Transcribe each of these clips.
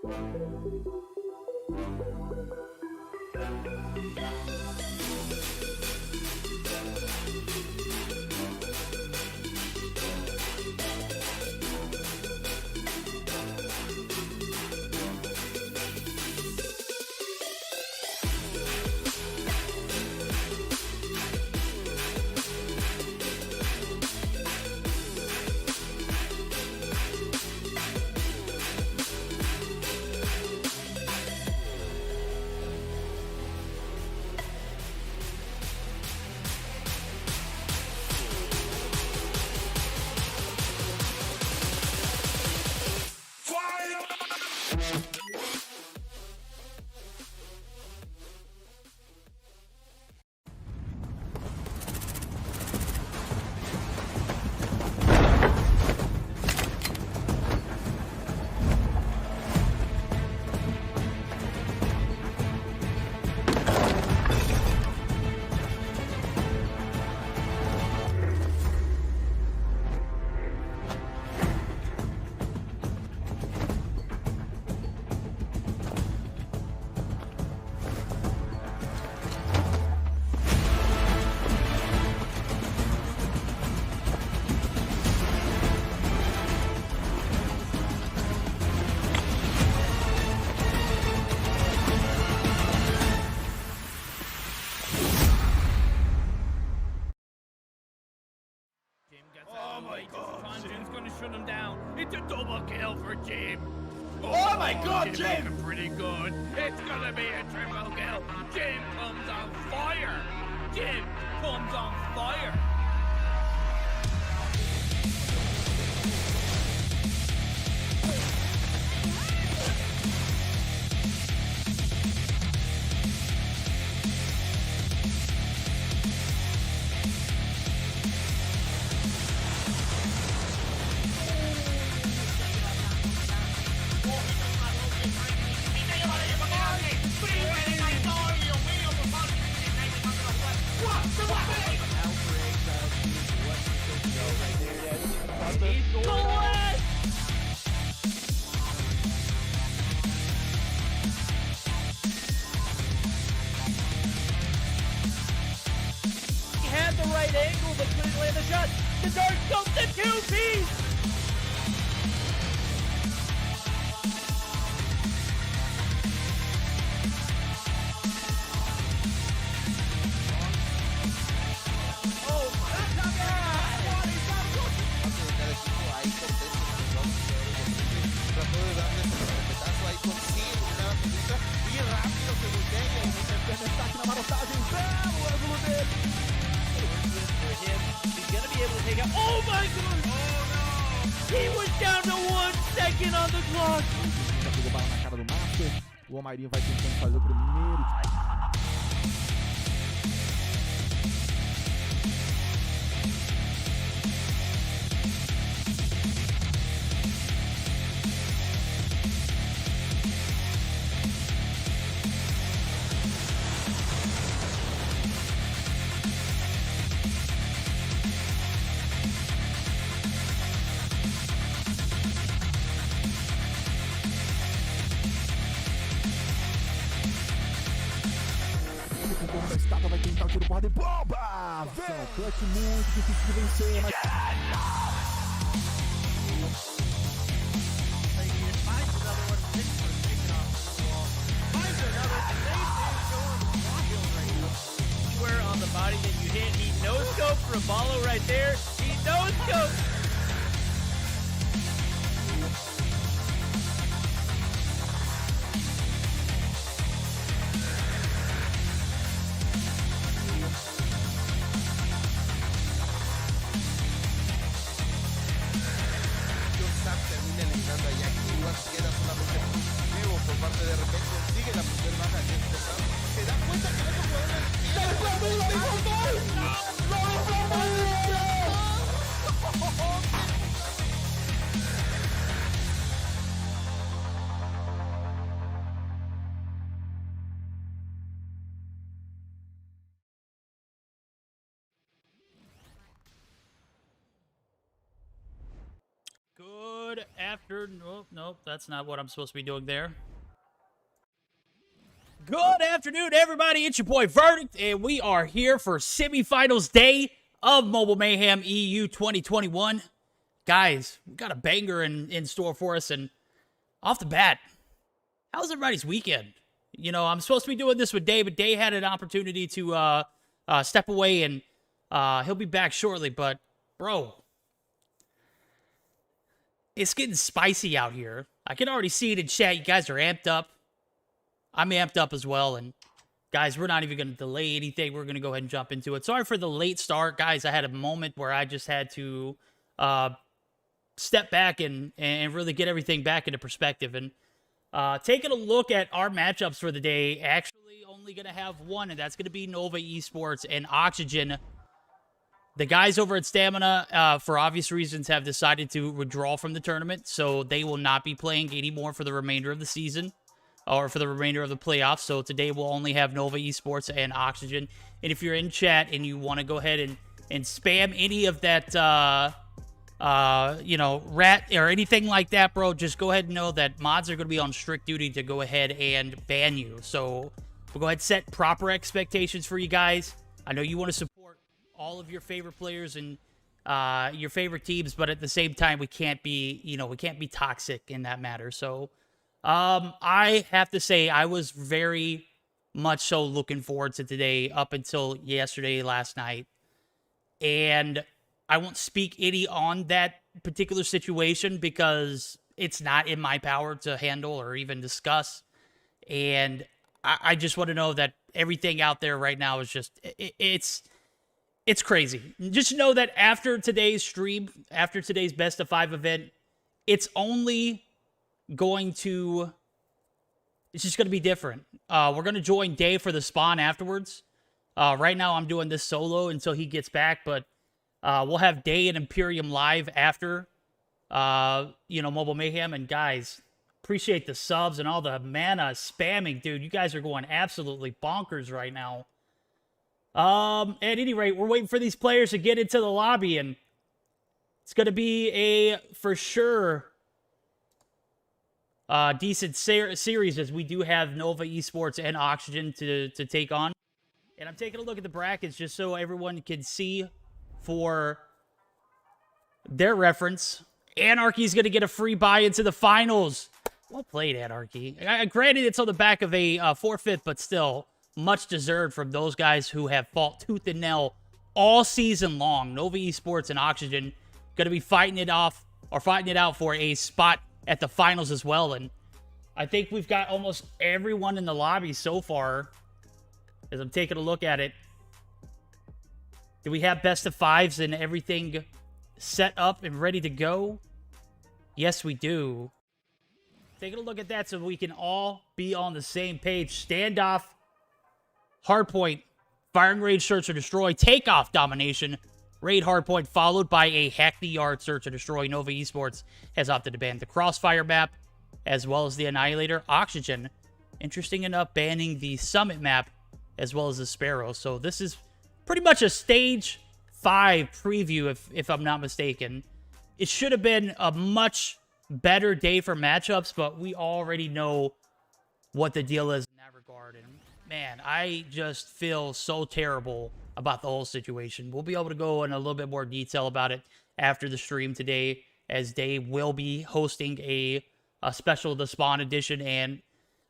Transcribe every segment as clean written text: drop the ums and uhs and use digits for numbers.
Oh my god, Jim's gonna shut him down. It's a double kill for Jim. Oh my god, Jim! Looking pretty good. It's gonna be a triple kill. Jim comes on fire. Jim comes on fire. Angle, but couldn't land the shot. The dart goes to 2-piece. Oh my god! Trató de darle ese respetazo ahí consigue una pelota y rápido se voltea y se destaca na marotagem. Belo ângulo dele. For him, he's gonna be able to take out. Oh my god! Oh no! He was down to 1 second on the clock. Já pegou bala na cara do Master. O Omairinho vai tentando fazer o primeiro. Da estátua vai tentar o tiro porrada e bomba! Vem! Clutch muito difícil de vencer, mas... On the body that you hit, he no-scoped Raballo right there. He no-scoped. Queda solamente vivo por parte de repente, sigue la primera baja de este round. Se da cuenta que no puede. ¡No! afternoon. Nope, that's not what I'm supposed to be doing there. Good afternoon, everybody. It's your boy Verdict, and we are here for semifinals day of Mobile Mayhem EU 2021. Guys, we got a banger in store for us, and off the bat, how's everybody's weekend? You know, I'm supposed to be doing this with Day, but Day had an opportunity to step away, and he'll be back shortly. But, bro, it's getting spicy out here. I can already see it in chat. You guys are amped up. I'm amped up as well, and guys, we're not even going to delay anything. We're going to go ahead and jump into it. Sorry for the late start, guys. I had a moment where I just had to step back and really get everything back into perspective. And taking a look at our matchups for the day, actually only going to have one, and that's going to be Nova eSports and Oxygen. The guys over at Stamina, for obvious reasons, have decided to withdraw from the tournament, so they will not be playing anymore for the remainder of the season. Or for the remainder of the playoffs. So today we'll only have Nova eSports and Oxygen. And if you're in chat and you want to go ahead and spam any of that, rat or anything like that, bro, just go ahead and know that mods are going to be on strict duty to go ahead and ban you. So we'll go ahead and set proper expectations for you guys. I know you want to support all of your favorite players and your favorite teams, but at the same time, we can't be toxic in that matter. So I have to say I was very much so looking forward to today up until yesterday, last night. And I won't speak any on that particular situation because it's not in my power to handle or even discuss. And I just want to know that everything out there right now is just, it's crazy. Just know that after today's stream, after today's best of 5 event, it's just going to be different. We're going to join Dave for the spawn afterwards. Right now, I'm doing this solo until he gets back, but we'll have Day and Imperium live after, Mobile Mayhem. And guys, appreciate the subs and all the mana spamming, dude. You guys are going absolutely bonkers right now. At any rate, we're waiting for these players to get into the lobby, and it's going to be for sure, decent series, as we do have Nova eSports and Oxygen to take on. And I'm taking a look at the brackets just so everyone can see for their reference. Anarchy is going to get a free bye into the finals. Well played, Anarchy. Granted, it's on the back of a forfeit, but still much deserved from those guys who have fought tooth and nail all season long. Nova eSports and Oxygen going to be fighting it out for a spot at the finals as well. And I think we've got almost everyone in the lobby so far as I'm taking a look at it. Do we have best of 5s and everything set up and ready to go? Yes, we do. Taking a look at that so we can all be on the same page. Standoff, hardpoint, firing range, search or destroy, takeoff, domination, raid, hardpoint, followed by a Hackney yard, search or destroy. Nova eSports has opted to ban the crossfire map, as well as the annihilator. Oxygen, interesting enough, banning the summit map, as well as the sparrow. So this is pretty much a stage 5 preview, if I'm not mistaken. It should have been a much better day for matchups, but we already know what the deal is in that regard. And man, I just feel so terrible about the whole situation. We'll be able to go in a little bit more detail about it after the stream today, as Dave will be hosting a special The Spawn edition, and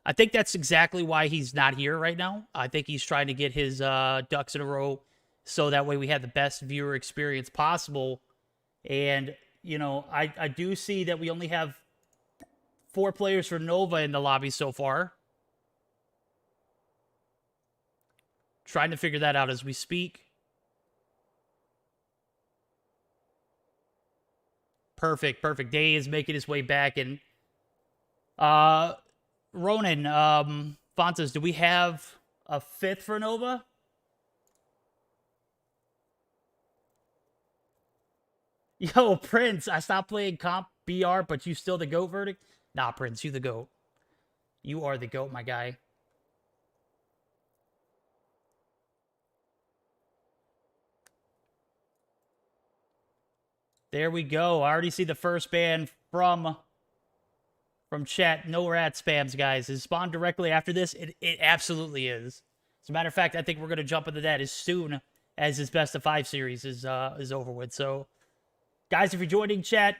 I think that's exactly why he's not here right now. I think he's trying to get his ducks in a row so that way we have the best viewer experience possible. And, I do see that we only have 4 players for Nova in the lobby so far. Trying to figure that out as we speak. Perfect. Day is making his way back. And Ronan, Fontes, do we have a 5th for Nova? Yo, Prince, I stopped playing comp BR, but you still the GOAT verdict? Nah, Prince, you the GOAT. You are the GOAT, my guy. There we go. I already see the first ban from from chat. No rat spams, guys. Is spawn directly after this? It absolutely is. As a matter of fact, I think we're going to jump into that as soon as this best of 5 series is over with. So, guys, if you're joining chat,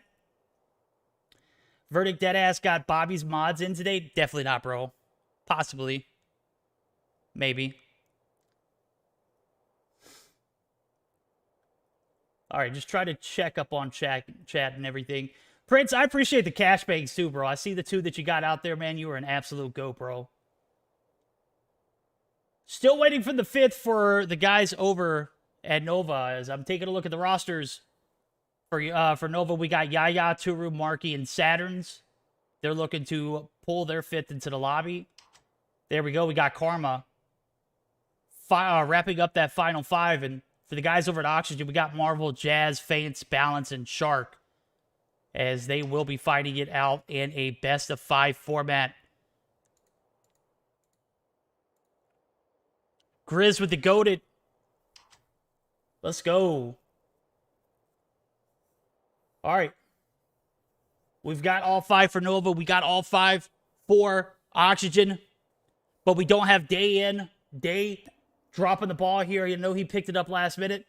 Verdict Deadass got Bobby's mods in today? Definitely not, bro. Possibly. Maybe. All right, just try to check up on chat and everything. Prince, I appreciate the cash bangs too, bro. I see the 2 that you got out there, man. You are an absolute goat, bro. Still waiting for the 5th for the guys over at Nova. As I'm taking a look at the rosters for Nova, we got Yaya, Turu, Marky, and Saturns. They're looking to pull their 5th into the lobby. There we go. We got Karma wrapping up that final 5. And for the guys over at Oxygen, we got Marvel, Jazz, Faints, Balance, and Shark, as they will be fighting it out in a best of 5 format. Grizz with the goated. Let's go. All right. We've got all 5 for Nova. We got all 5 for Oxygen. But we don't have Day in. Day dropping the ball here. You know he picked it up last minute.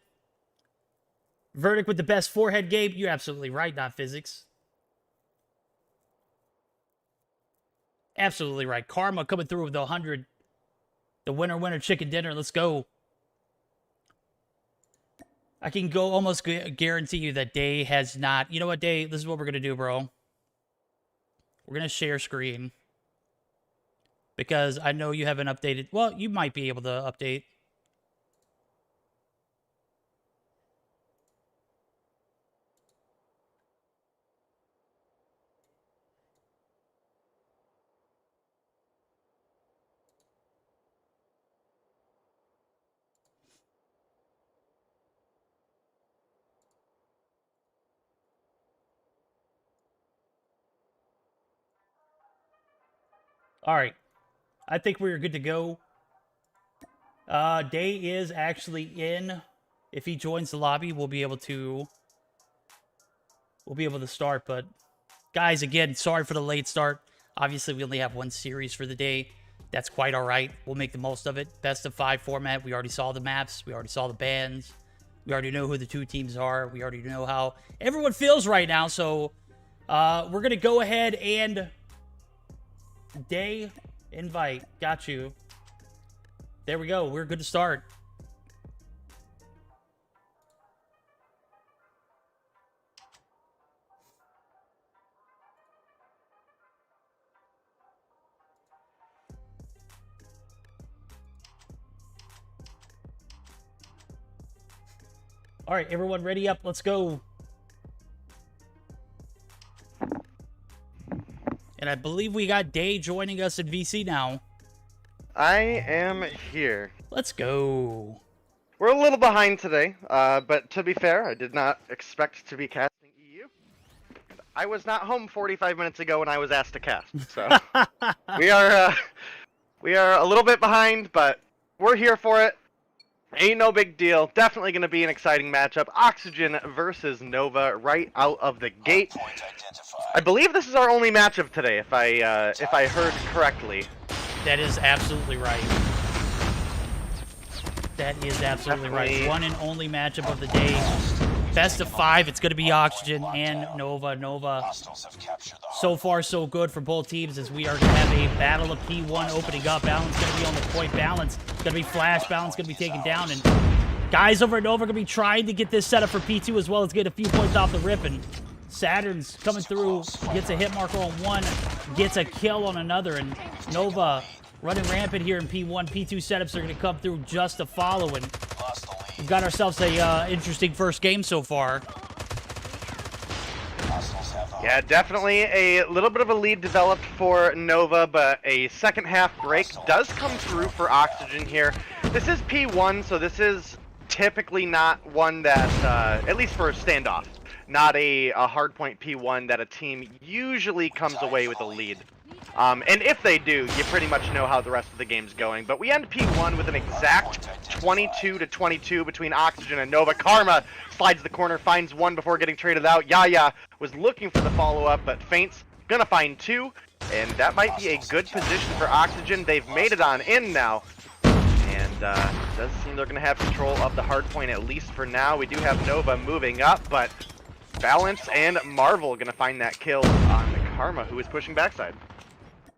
Verdict with the best forehead game. You're absolutely right, not physics. Absolutely right. Karma coming through with the 100. The winner chicken dinner. Let's go. I can go almost guarantee you that Day has not. You know what, Day? This is what we're going to do, bro. We're going to share screen. Because I know you haven't updated. Well, you might be able to update. All right. I think we're good to go. Day is actually in. If he joins the lobby, we'll be able to start. But guys, again, sorry for the late start. Obviously, we only have 1 series for the day. That's quite all right. We'll make the most of it. Best of 5 format. We already saw the maps. We already saw the bands. We already know who the 2 teams are. We already know how everyone feels right now. So we're gonna go ahead and Day invite. Got you. There we go. We're good to start. All right, everyone ready up? Let's go. And I believe we got Day joining us in VC now. I am here. Let's go. We're a little behind today, but to be fair, I did not expect to be casting EU. I was not home 45 minutes ago when I was asked to cast, so we are a little bit behind, but we're here for it. Ain't no big deal. Definitely going to be an exciting matchup. Oxygen versus Nova right out of the gate. I believe this is our only matchup today, if I heard correctly. That is absolutely right. That is absolutely right. One and only matchup of the day. Best of 5. It's going to be Oxygen and Nova. Nova, so far so good for both teams, as we are going to have a battle of P1 opening up. Balance going to be on the point. Balance going to be flash. Balance going to be taken down. And guys over at Nova are going to be trying to get this set up for P2 as well as get a few points off the rip. And Saturn's coming through, gets a hit marker on one, gets a kill on another. And Nova running rampant here in P1. P2 setups are going to come through just to follow. And we've got ourselves a interesting first game so far. Yeah, definitely a little bit of a lead developed for Nova, but a second half break does come through for Oxygen here. This is P1, so this is typically not one that, at least for a standoff, not a hardpoint P1 that a team usually comes away with a lead. And if they do, you pretty much know how the rest of the game's going. But we end P1 with an exact 22-22 between Oxygen and Nova. Karma slides the corner, finds one before getting traded out. Yaya was looking for the follow-up, but Faint's gonna find 2. And that might be a good position for Oxygen. They've made it on in now. And it does seem they're going to have control of the hard point, at least for now. We do have Nova moving up, but Balance and Marvel going to find that kill on Karma, who is pushing backside.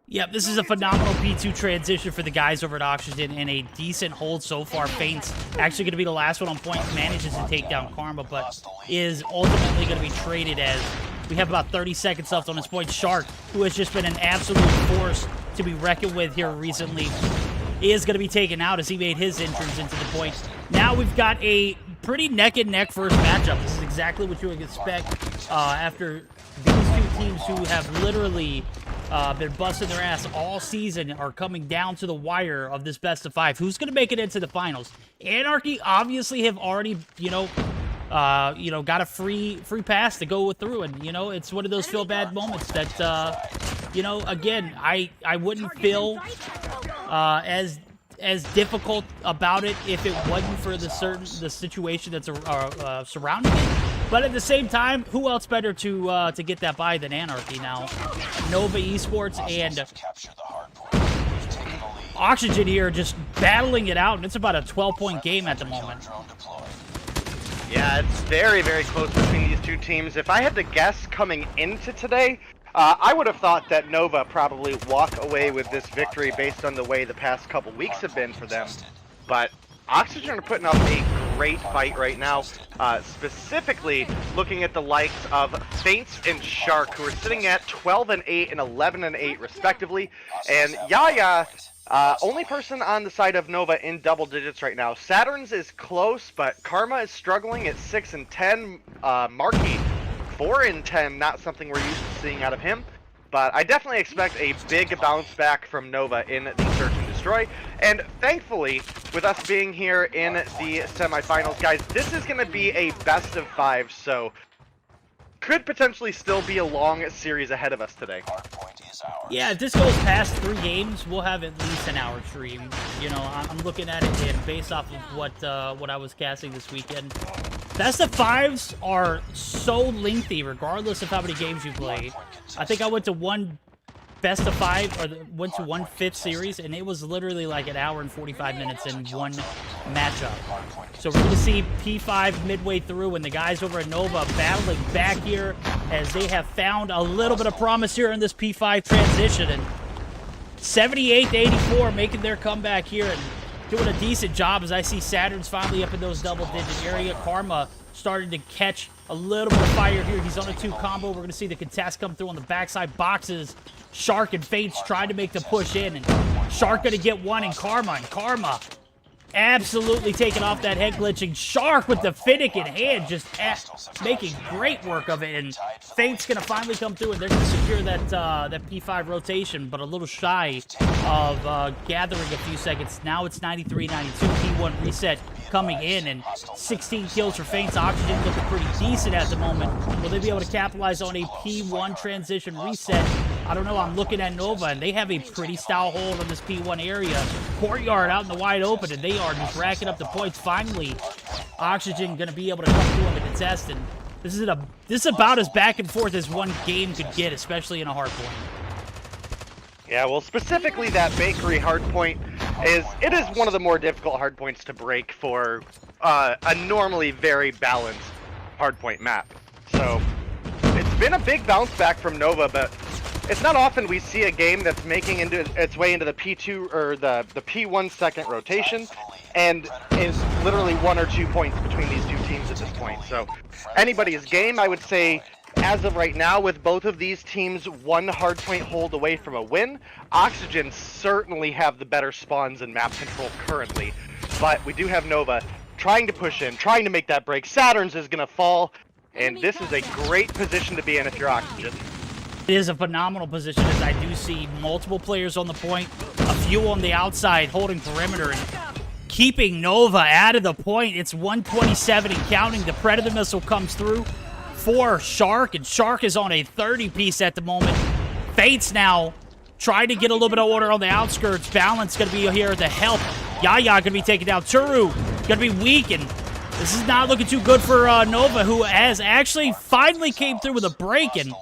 Yep, this is a phenomenal P2 transition for the guys over at Oxygen, and a decent hold so far. Feint's actually going to be the last one on point, manages to take down Karma, but is ultimately going to be traded as we have about 30 seconds left on this point. Shark, who has just been an absolute force to be reckoned with here recently, is going to be taken out as he made his entrance into the point. Now we've got a pretty neck-and-neck first matchup. This is exactly what you would expect after these two teams who have literally been busting their ass all season are coming down to the wire of this best-of-5. Who's going to make it into the finals? Anarchy obviously have already, got a free pass to go through, and it's one of those feel-bad moments that again, I wouldn't feel as difficult about it if it wasn't for the situation that's surrounding it. But at the same time, who else better to get that by than Anarchy now? Nova eSports and Oxygen here just battling it out, and it's about a 12-point game at the moment. Yeah, it's very, very close between these two teams. If I had to guess coming into today, I would have thought that Nova probably walk away with this victory based on the way the past couple weeks have been for them. But Oxygen are putting up a great fight right now, specifically looking at the likes of Feints and Shark, who are sitting at 12-8 and 11-8 respectively. And Yaya, only person on the side of Nova in double digits right now. Saturn's is close, but Karma is struggling at 6-10. Marky, 4-10, not something we're used to seeing out of him. But I definitely expect a big bounce back from Nova in the Search and Destroy. And thankfully, with us being here in the semifinals, guys, this is going to be a best-of-5, so could potentially still be a long series ahead of us today. Yeah, if this goes past 3 games, we'll have at least an hour stream. I'm looking at it and based off of what I was casting this weekend. Best of 5s are so lengthy, regardless of how many games you play. I think I went to one best of 5, or went to one 5th series, and it was literally like an hour and 45 minutes in one matchup. So we're going to see P5 midway through, and the guys over at Nova battling back here as they have found a little bit of promise here in this P5 transition. And 78-84 making their comeback here and doing a decent job as I see Saturn's finally up in those double-digit area. Karma starting to catch a little bit of fire here. He's on a 2 combo. We're going to see the contest come through on the backside boxes. Shark and Feints trying to make the push in, and Shark going to get one, and Karma absolutely taking off that head glitching. Shark with the Finnick in hand, just making great work of it, and Feint's going to finally come through, and they're going to secure that P5 rotation, but a little shy of gathering a few seconds. Now it's 93-92, P1 reset coming in, and 16 kills for Feint's. Oxygen looking pretty decent at the moment. Will they be able to capitalize on a P1 transition reset? I don't know. I'm looking at Nova, and they have a pretty stout hold on this P1 area. Courtyard out in the wide open, and they are just racking up the points. Finally, Oxygen going to be able to come through on the contest, and this is about as back and forth as one game could get, especially in a hardpoint. Yeah, well, specifically that bakery hardpoint is one of the more difficult hardpoints to break for a normally very balanced hardpoint map. So it's been a big bounce back from Nova, but it's not often we see a game that's making its way into the P2 or the P1 second rotation, and is literally 1 or 2 points between these two teams at this point. So anybody's game, I would say, as of right now, with both of these teams 1 hardpoint hold away from a win. Oxygen certainly have the better spawns and map control currently, but we do have Nova trying to push in, trying to make that break. Saturn's is going to fall, and this is a great position to be in if you're Oxygen. It is a phenomenal position as I do see multiple players on the point, a few on the outside holding perimeter and keeping Nova out of the point. It's 127 and counting. The Predator missile comes through for Shark, and Shark is on a 30-piece at the moment. Fates now trying to get a little bit of order on the outskirts. Balance going to be here to help. Yaya going to be taken down. Turu going to be weak, and this is not looking too good for Nova, who has actually finally came through with a break, and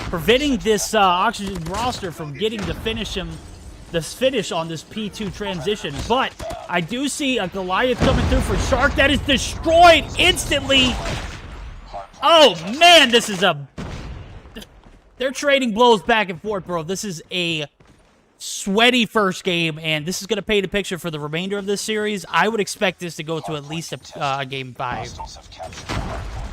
preventing this Oxygen roster from getting the finish on this P2 transition. But I do see a Goliath coming through for Shark that is destroyed instantly. Oh man, this is a... They're trading blows back and forth, bro. This is a sweaty first game, and this is going to paint a picture for the remainder of this series. I would expect this to go to at least a game 5.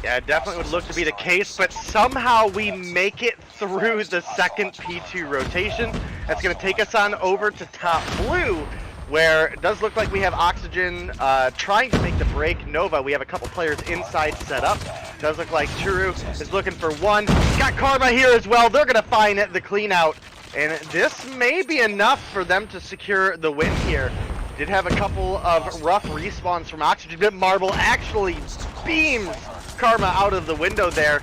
Yeah, it definitely would look to be the case, but somehow we make it through the second P2 rotation. That's going to take us on over to top blue, where it does look like we have Oxygen trying to make the break. Nova, we have a couple players inside set up. Does look like Churu is looking for one. He's got Karma here as well. They're going to find the clean out. And this may be enough for them to secure the win here. Did have a couple of rough respawns from Oxygen, but Marvel actually beams Karma out of the window there.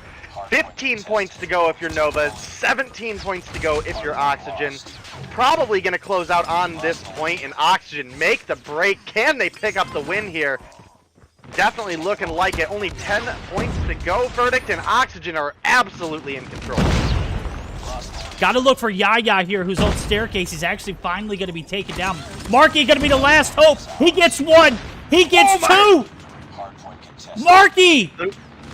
15 points to go if you're Nova, 17 points to go if you're Oxygen. Probably going to close out on this point, and Oxygen make the break. Can they pick up the win here? Definitely looking like it. Only 10 points to go. Verdict and Oxygen are absolutely in control. Got to look for Yaya here, who's on staircase. He's actually finally going to be taken down. Marky going to be the last hope. He gets one. He gets two. Marky!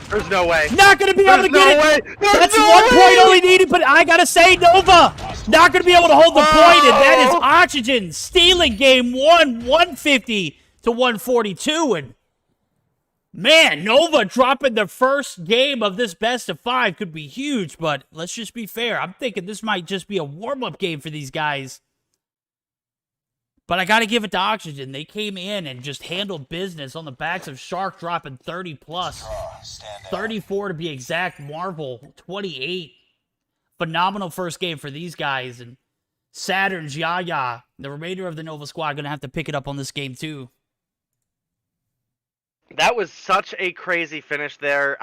There's no way. Not going to be able to get it. That's 1 point all he needed, but I got to say, Nova not going to be able to hold the point, and that is Oxygen stealing game 1, 150 to 142. And man, Nova dropping the first game of this best of 5 could be huge, but let's just be fair. I'm thinking this might just be a warm-up game for these guys. But I got to give it to Oxygen. They came in and just handled business on the backs of Shark, dropping 30+. 34 to be exact. Marvel, 28. Phenomenal first game for these guys. And Saturn's Yaya, the remainder of the Nova squad, going to have to pick it up on this game too. That was such a crazy finish there.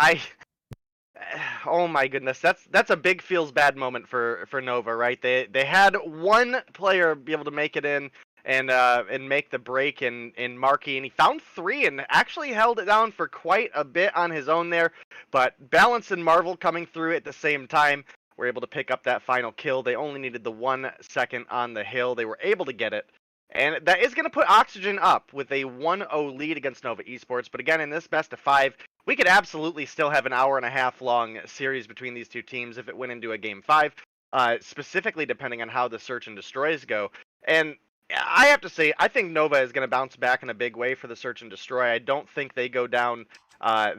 Oh my goodness, that's a big feels bad moment for Nova, right? They had one player be able to make it in and make the break in Marky, and he found 3 and actually held it down for quite a bit on his own there. But Balance and Marvel coming through at the same time were able to pick up that final kill. They only needed the 1 second on the hill. They were able to get it. And that is going to put Oxygen up with a 1-0 lead against Nova eSports. But again, in this best of 5, we could absolutely still have an hour-and-a-half long series between these two teams if it went into a game 5, specifically depending on how the search and destroys go. And I have to say, I think Nova is going to bounce back in a big way for the search and destroy. I don't think they go down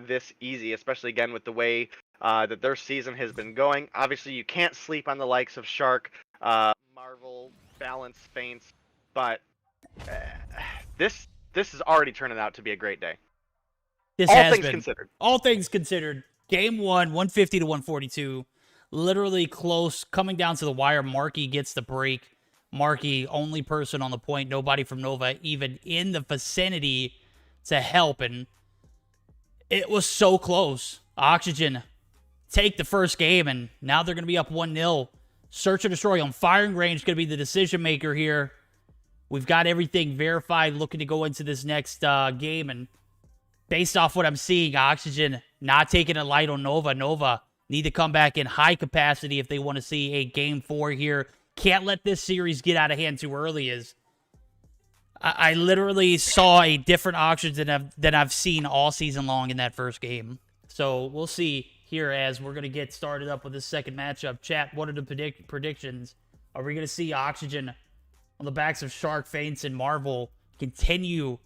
this easy, especially again with the way that their season has been going. Obviously, you can't sleep on the likes of Shark, Marvel, Balance, Feints. But this is already turning out to be a great day. All things considered. All things considered. Game 1, 150 to 142. Literally close, coming down to the wire. Marky gets the break. Marky, only person on the point. Nobody from Nova even in the vicinity to help. And it was so close. Oxygen take the first game, and now they're going to be up 1-0. Search and destroy on firing range going to be the decision maker here. We've got everything verified, looking to go into this next game, and based off what I'm seeing, Oxygen not taking it light on Nova. Nova need to come back in high capacity if they want to see a game 4 here. Can't let this series get out of hand too early. As I literally saw a different Oxygen than I've seen all season long in that first game. So we'll see here as we're going to get started up with this second matchup. Chat, what are the predictions? Are we going to see Oxygen on the backs of Shark, Feints, and Marvel continue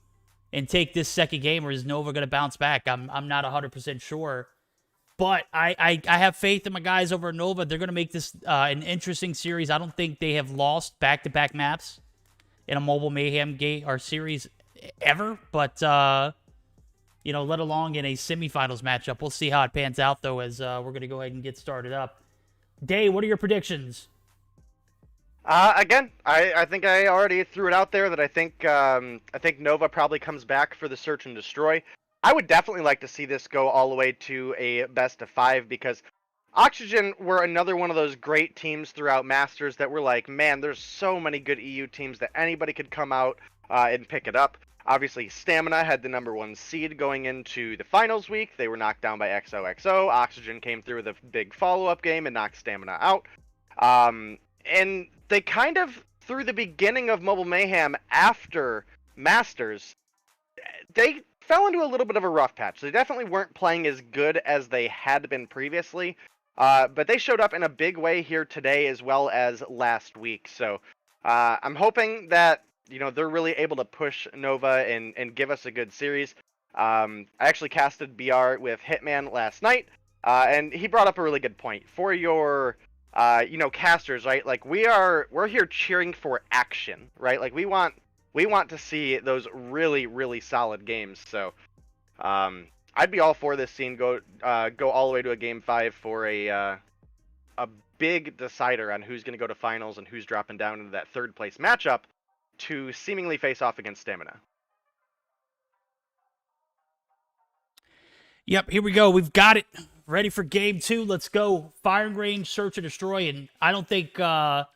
and take this second game, or is Nova going to bounce back? I'm not 100% sure. But I have faith in my guys over at Nova. They're going to make this an interesting series. I don't think they have lost back-to-back maps in a Mobile Mayhem game or series ever. But, you know, let alone in a semifinals matchup. We'll see how it pans out, though, as we're going to go ahead and get started up. Day, what are your predictions? Again, I think I already threw it out there that I think Nova probably comes back for the search and destroy. I would definitely like to see this go all the way to a best of 5, because Oxygen were another one of those great teams throughout Masters that were like, man, there's so many good EU teams that anybody could come out and pick it up. Obviously, Stamina had the #1 seed going into the finals week. They were knocked down by XOXO. Oxygen came through with a big follow-up game and knocked Stamina out. And they kind of, through the beginning of Mobile Mayhem after Masters, they fell into a little bit of a rough patch. They definitely weren't playing as good as they had been previously, but they showed up in a big way here today as well as last week. So I'm hoping that they're really able to push Nova and give us a good series. I actually casted BR with Hitman last night, and he brought up a really good point for your casters, right? Like we're here cheering for action, right? Like we want to see those really, really solid games. So I'd be all for this scene go all the way to a game 5 for a big decider on who's going to go to finals and who's dropping down into that third place matchup to seemingly face off against Stamina. Yep, here we go. We've got it. Ready for game 2. Let's go. Firing range, search and destroy. And I don't think Hitman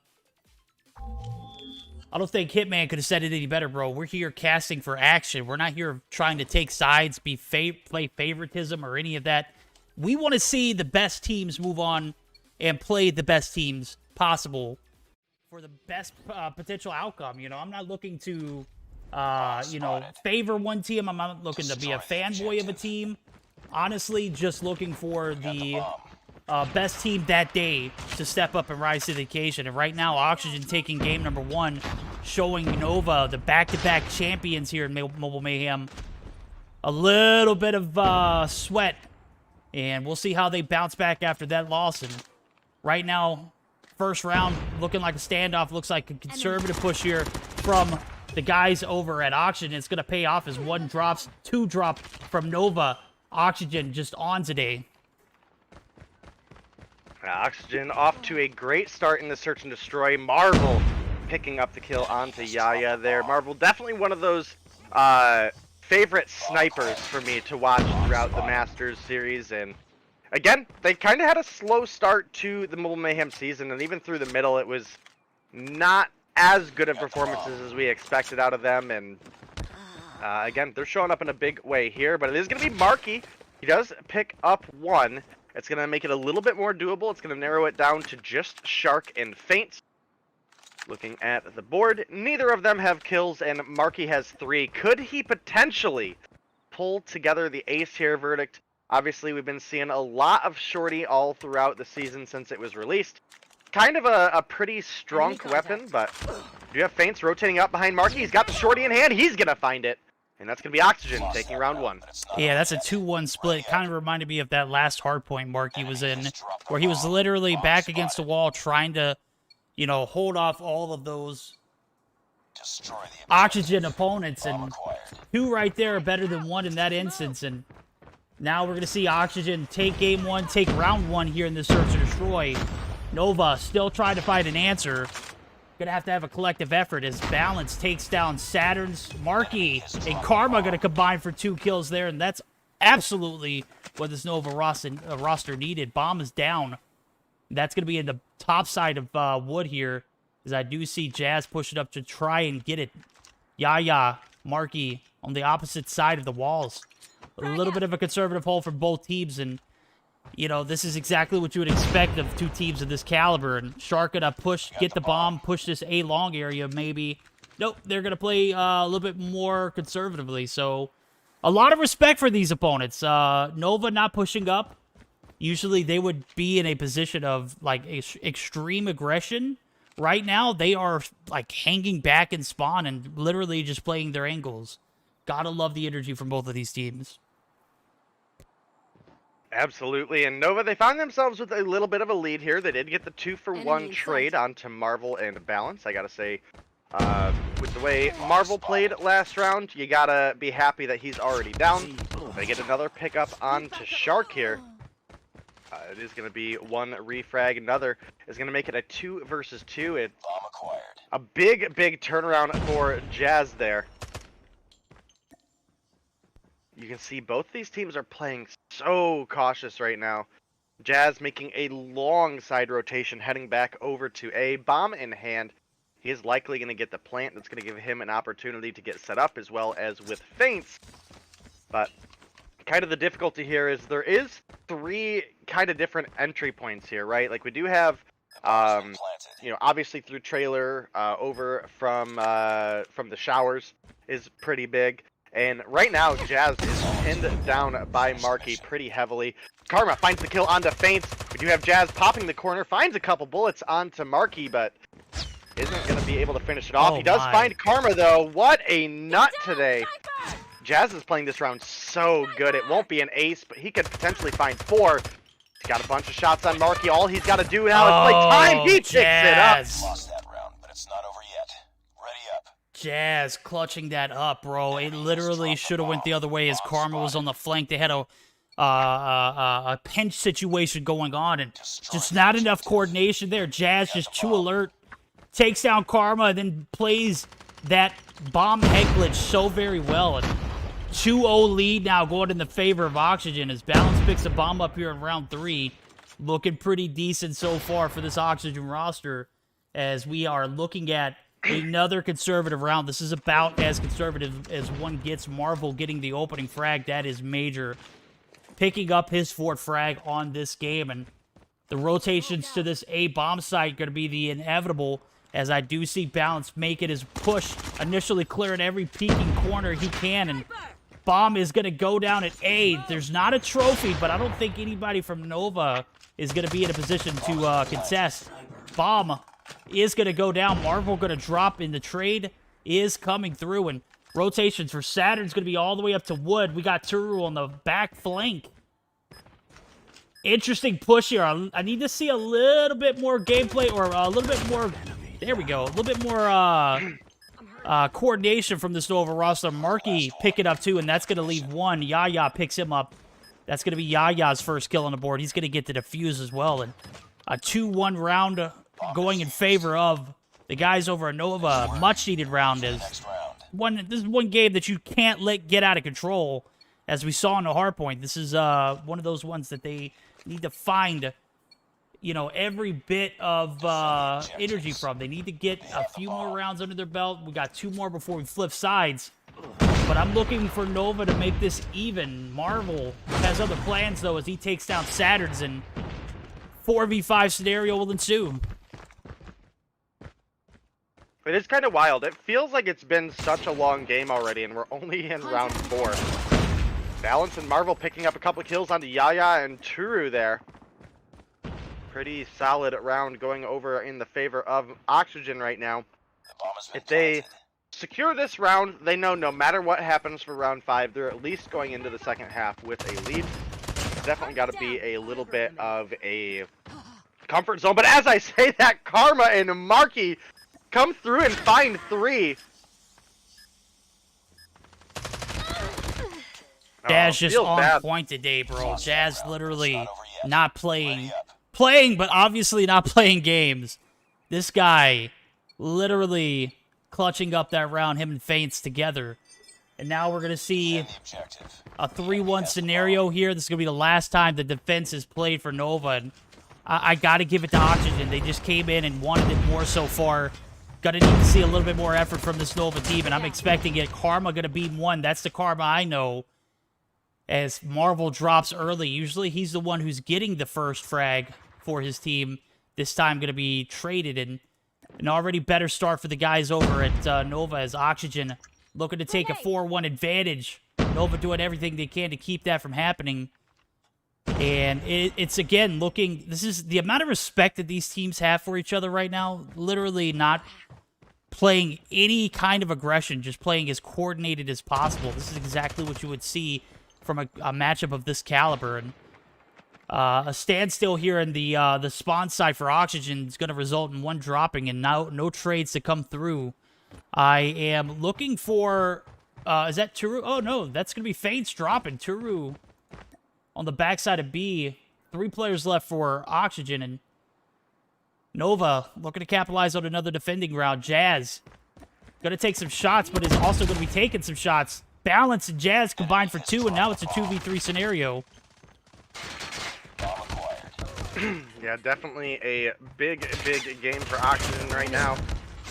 could have said it any better, bro. We're here casting for action. We're not here trying to take sides, play favoritism or any of that. We want to see the best teams move on and play the best teams possible for the best potential outcome. I'm not looking to, favor one team. I'm not looking to be a fanboy of a team. Honestly, just looking for the best team that day to step up and rise to the occasion. And right now, Oxygen taking game #1, showing Nova, the back-to-back champions here in Mobile Mayhem, a little bit of sweat. And we'll see how they bounce back after that loss. And right now, first round looking like a standoff. Looks like a conservative push here from the guys over at Oxygen. It's going to pay off as 1 drops, 2 drop from Nova. Oxygen just on today. Oxygen off to a great start in the search and destroy. Marvel picking up the kill onto Yaya there. Marvel definitely one of those favorite snipers for me to watch throughout the Masters series. And again, they kind of had a slow start to the Mobile Mayhem season, and even through the middle, it was not as good of performances as we expected out of them. And again, they're showing up in a big way here, but it is going to be Marky. He does pick up 1. It's going to make it a little bit more doable. It's going to narrow it down to just Shark and Faint. Looking at the board, neither of them have kills, and Marky has 3. Could he potentially pull together the ace here? Verdict. Obviously, we've been seeing a lot of Shorty all throughout the season since it was released. Kind of a pretty strong weapon, but you have Faints rotating up behind Marky. He's got the Shorty in hand. He's going to find it. And that's going to be Oxygen taking round 1. Yeah, that's a 2-1 split. It kind of reminded me of that last hardpoint Marky was in, where he was literally back against the wall trying to, hold off all of those Oxygen opponents. And 2 right there are better than 1 in that instance. And now we're going to see Oxygen take game 1, take round 1 here in this search and destroy. Nova still trying to find an answer. Gonna have a collective effort as Balance takes down Saturn's. Marky and Karma gonna combine for 2 kills there, and that's absolutely what this Nova roster needed. Bomb is down. That's gonna be in the top side of Wood here, as I do see Jazz pushing up to try and get it. Yaya, Marky on the opposite side of the walls. A little bit of a conservative hold for both teams, and this is exactly what you would expect of 2 teams of this caliber. And Shark gonna get the bomb, push this A long area maybe. Nope, they're gonna play a little bit more conservatively. So a lot of respect for these opponents. Nova not pushing up. Usually they would be in a position of like extreme aggression. Right now they are like hanging back in spawn and literally just playing their angles. Gotta love the energy from both of these teams. Absolutely, and Nova, they found themselves with a little bit of a lead here. They did get the 2-for-1 trade onto Marvel and Balance. I gotta say, with the way Marvel played last round, you gotta be happy that he's already down. They get another pickup onto Shark here. It is gonna be 1 refrag. Another is gonna make it a 2 versus 2. It's a big turnaround for Jazz there. You can see both these teams are playing so cautious right now. Jazz making a long side rotation, heading back over to A. Bomb in hand. he is likely going to get the plant that's going to give him an opportunity to get set up, as well as with feints. But kind of the difficulty here is there is 3 kind of different entry points here, right? Like we do have, you know, obviously through trailer, over from the showers is pretty big. And right now, Jazz is pinned down by Marky pretty heavily. Karma finds the kill onto feints. We do have Jazz popping the corner, finds a couple bullets onto Marky, but isn't going to be able to finish it off. Oh He does my. find Karma, though. What a nut today. Jazz is playing this round so good. It won't be an ace, but he could potentially find 4. He's got a bunch of shots on Marky. All he's got to do now is play time. He picks it up. Lost that round, but it's not over yet. Ready up. Jazz clutching that up, bro. It literally should have went the other way as Karma was on the flank. They had a pinch situation going on, and just not enough coordination there. Jazz just too alert. Takes down Karma, and then plays that bomb head glitch so very well. And 2-0 lead now going in the favor of Oxygen as Balance picks a bomb up here in round 3. Looking pretty decent so far for this Oxygen roster as we are looking at another conservative round. This is about as conservative as one gets. Marvel getting the opening frag. That is major. Picking up his 4th frag on this game. And the rotations to this A bomb site going to be the inevitable, as I do see Balance make it his push, initially clearing every peeking corner he can, and bomb is going to go down at A. There's not a trophy, but I don't think anybody from Nova is going to be in a position to contest. Bomb is going to go down. Marvel going to drop in the trade, is coming through, and rotations for Saturn's going to be all the way up to Wood. We got Turu on the back flank. Interesting push here. I need to see a little bit more gameplay, or a little bit more... There we go. A little bit more coordination from this Nova roster. Marky pick it up too, and that's going to leave 1. Yaya picks him up. That's going to be Yaya's first kill on the board. He's going to get the defuse as well. And a 2-1 round going in favor of the guys over at Nova. Much needed round is this is one game that you can't let get out of control, as we saw in the hardpoint. This is one of those ones that they need to find, you know, every bit of energy from. They need to get a few more rounds under their belt. We got 2 more before we flip sides. But I'm looking for Nova to make this even. Marvel has other plans, though, as he takes down Saturns, and 4v5 scenario will ensue. It is kind of wild. It feels like it's been such a long game already, and we're only in round 4. Balance and Marvel picking up a couple kills onto Yaya and Turu there. Pretty solid round going over in the favor of Oxygen right now. If they secure this round, they know no matter what happens for round 5, they're at least going into the second half with a lead. It's definitely got to be a little bit of a comfort zone. But as I say that, Karma and Marky come through and find 3. Jazz just feels on bad. point today, bro. Jazz literally not playing, but obviously not playing games. This guy literally clutching up that round, him and Feints together. And now we're going to see a 3-1 scenario here. This is going to be the last time the defense has played for Nova. And I got to give it to Oxygen. They just came in and wanted it more so far. Going to need to see a little bit more effort from this Nova team, and I'm expecting it. Karma going to be 1. That's the Karma I know. As Marvel drops early, usually he's the one who's getting the first frag for his team. This time going to be traded, and an already better start for the guys over at Nova as Oxygen looking to take a 4-1 advantage. Nova doing everything they can to keep that from happening. And it's again looking, this is the amount of respect that these teams have for each other right now. Literally not playing any kind of aggression, just playing as coordinated as possible. This is exactly what you would see from a matchup of this caliber. And a standstill here in the spawn side for Oxygen is going to result in 1 dropping and no trades to come through. I am looking for, is that Turu? Oh no, that's going to be Feints dropping. Turu on the backside of B. 3 players left for Oxygen, and Nova looking to capitalize on another defending round. Jazz going to take some shots, but is also going to be taking some shots. Balance and Jazz combined for 2, and now it's a 2v3 scenario. Yeah, definitely a big game for Oxygen right now.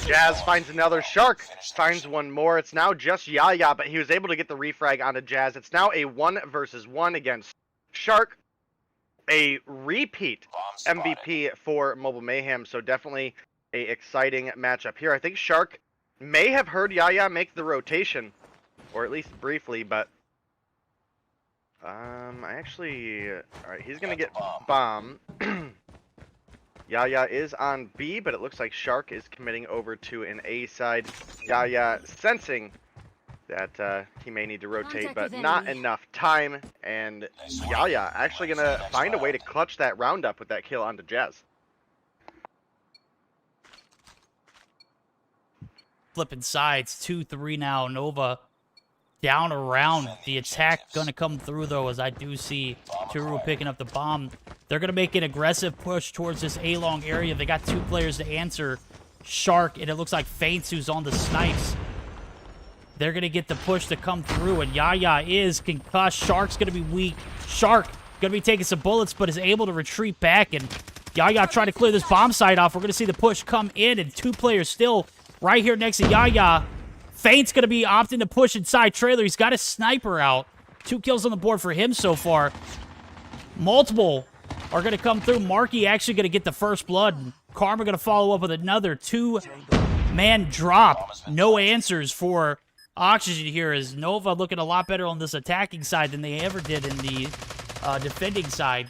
Jazz finds another. Shark finds one more. It's now just Yaya, but he was able to get the refrag onto Jazz. It's now a 1 versus 1 against Shark. A repeat MVP for Mobile Mayhem, so definitely a exciting matchup here. I think Shark may have heard Yaya make the rotation, or at least briefly, but alright, he's gonna get bomb. Yaya is on B, but it looks like Shark is committing over to an A side. Yaya sensing that he may need to rotate, but not enough time, and Yaya actually gonna find a way to clutch that round up with that kill onto Jazz. Flipping sides, 2-3 now. Nova down around. The attack gonna come through though, as I do see Turu picking up the bomb. They're gonna make an aggressive push towards this A-long area. They got 2 players to answer. Shark, and it looks like Faints who's on the snipes. They're gonna get the push to come through, and Yaya is concussed. Shark's gonna be weak. Shark gonna be taking some bullets, but is able to retreat back, and Yaya trying to clear this bomb site off. We're gonna see the push come in, and 2 players still right here next to Yaya. Faint's going to be opting to push inside trailer. He's got a sniper out. 2 kills on the board for him so far. Multiple are going to come through. Marky actually going to get the first blood. And Karma going to follow up with another 2-man drop. No answers for Oxygen here, as Nova looking a lot better on this attacking side than they ever did in the defending side.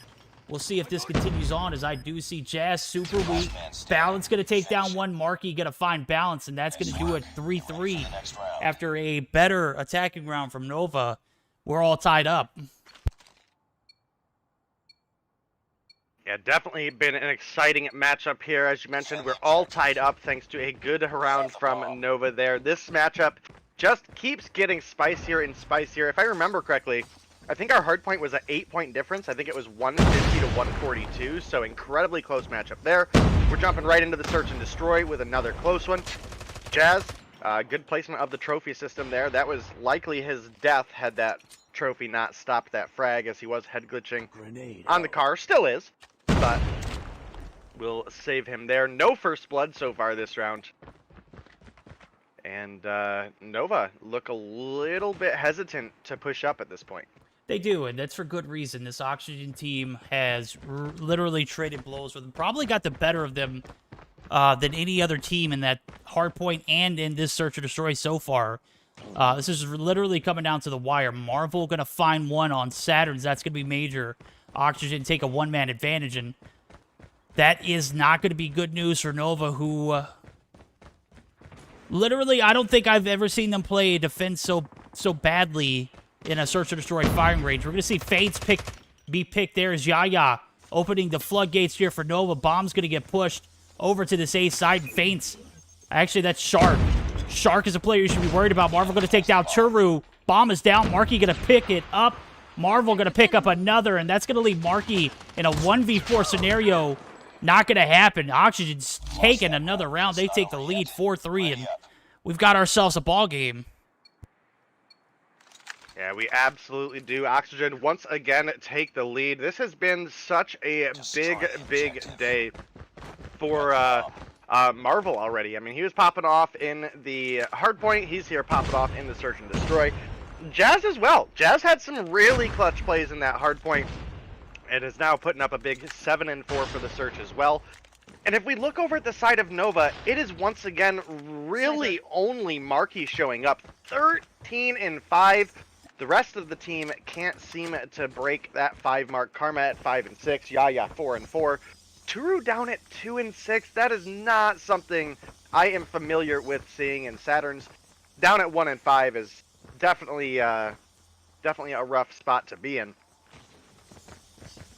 We'll see if this continues on, as I do see Jazz super weak. Balance going to take down one. Marky going to find Balance, and that's going to do it 3-3 after a better attacking round from Nova. We're all tied up. Yeah, definitely been an exciting matchup here. As you mentioned, we're all tied up thanks to a good round from Nova there. This matchup just keeps getting spicier and spicier. If I remember correctly, I think our hardpoint was an 8-point difference. I think it was 150 to 142, so incredibly close matchup there. We're jumping right into the search and destroy with another close one. Jazz, good placement of the trophy system there. That was likely his death had that trophy not stopped that frag, as he was head glitching on the car. Still is, but we'll save him there. No first blood so far this round. And Nova look a little bit hesitant to push up at this point. They do, and that's for good reason. This Oxygen team has literally traded blows with them. Probably got the better of them than any other team in that hardpoint and in this search and destroy so far. This is literally coming down to the wire. Marvel going to find one on Saturns. That's going to be major. Oxygen take a 1-man advantage, and that is not going to be good news for Nova, who literally, I don't think I've ever seen them play defense so badly in a search and destroy firing range. We're going to see Fates be picked there as Yaya opening the floodgates here for Nova. Bomb's going to get pushed over to this A side. Faints. Actually, that's Shark. Shark is a player you should be worried about. Marvel going to take down Turu. Bomb is down. Marky going to pick it up. Marvel going to pick up another, and that's going to leave Marky in a 1v4 scenario. Not going to happen. Oxygen's taking another round. They take the lead 4-3, and we've got ourselves a ball game. Yeah, we absolutely do. Oxygen once again take the lead. This has been such a big day for Marvel already. I mean, he was popping off in the hardpoint. He's here popping off in the search and destroy. Jazz as well. Jazz had some really clutch plays in that hardpoint, and is now putting up a big 7-4 for the search as well. And if we look over at the side of Nova, it is once again really only Marky showing up. 13-5. The rest of the team can't seem to break that 5 mark. Karma at 5-6. Yaya 4-4. Turu down at 2-6. That is not something I am familiar with seeing. And Saturn's down at 1-5 is definitely a rough spot to be in.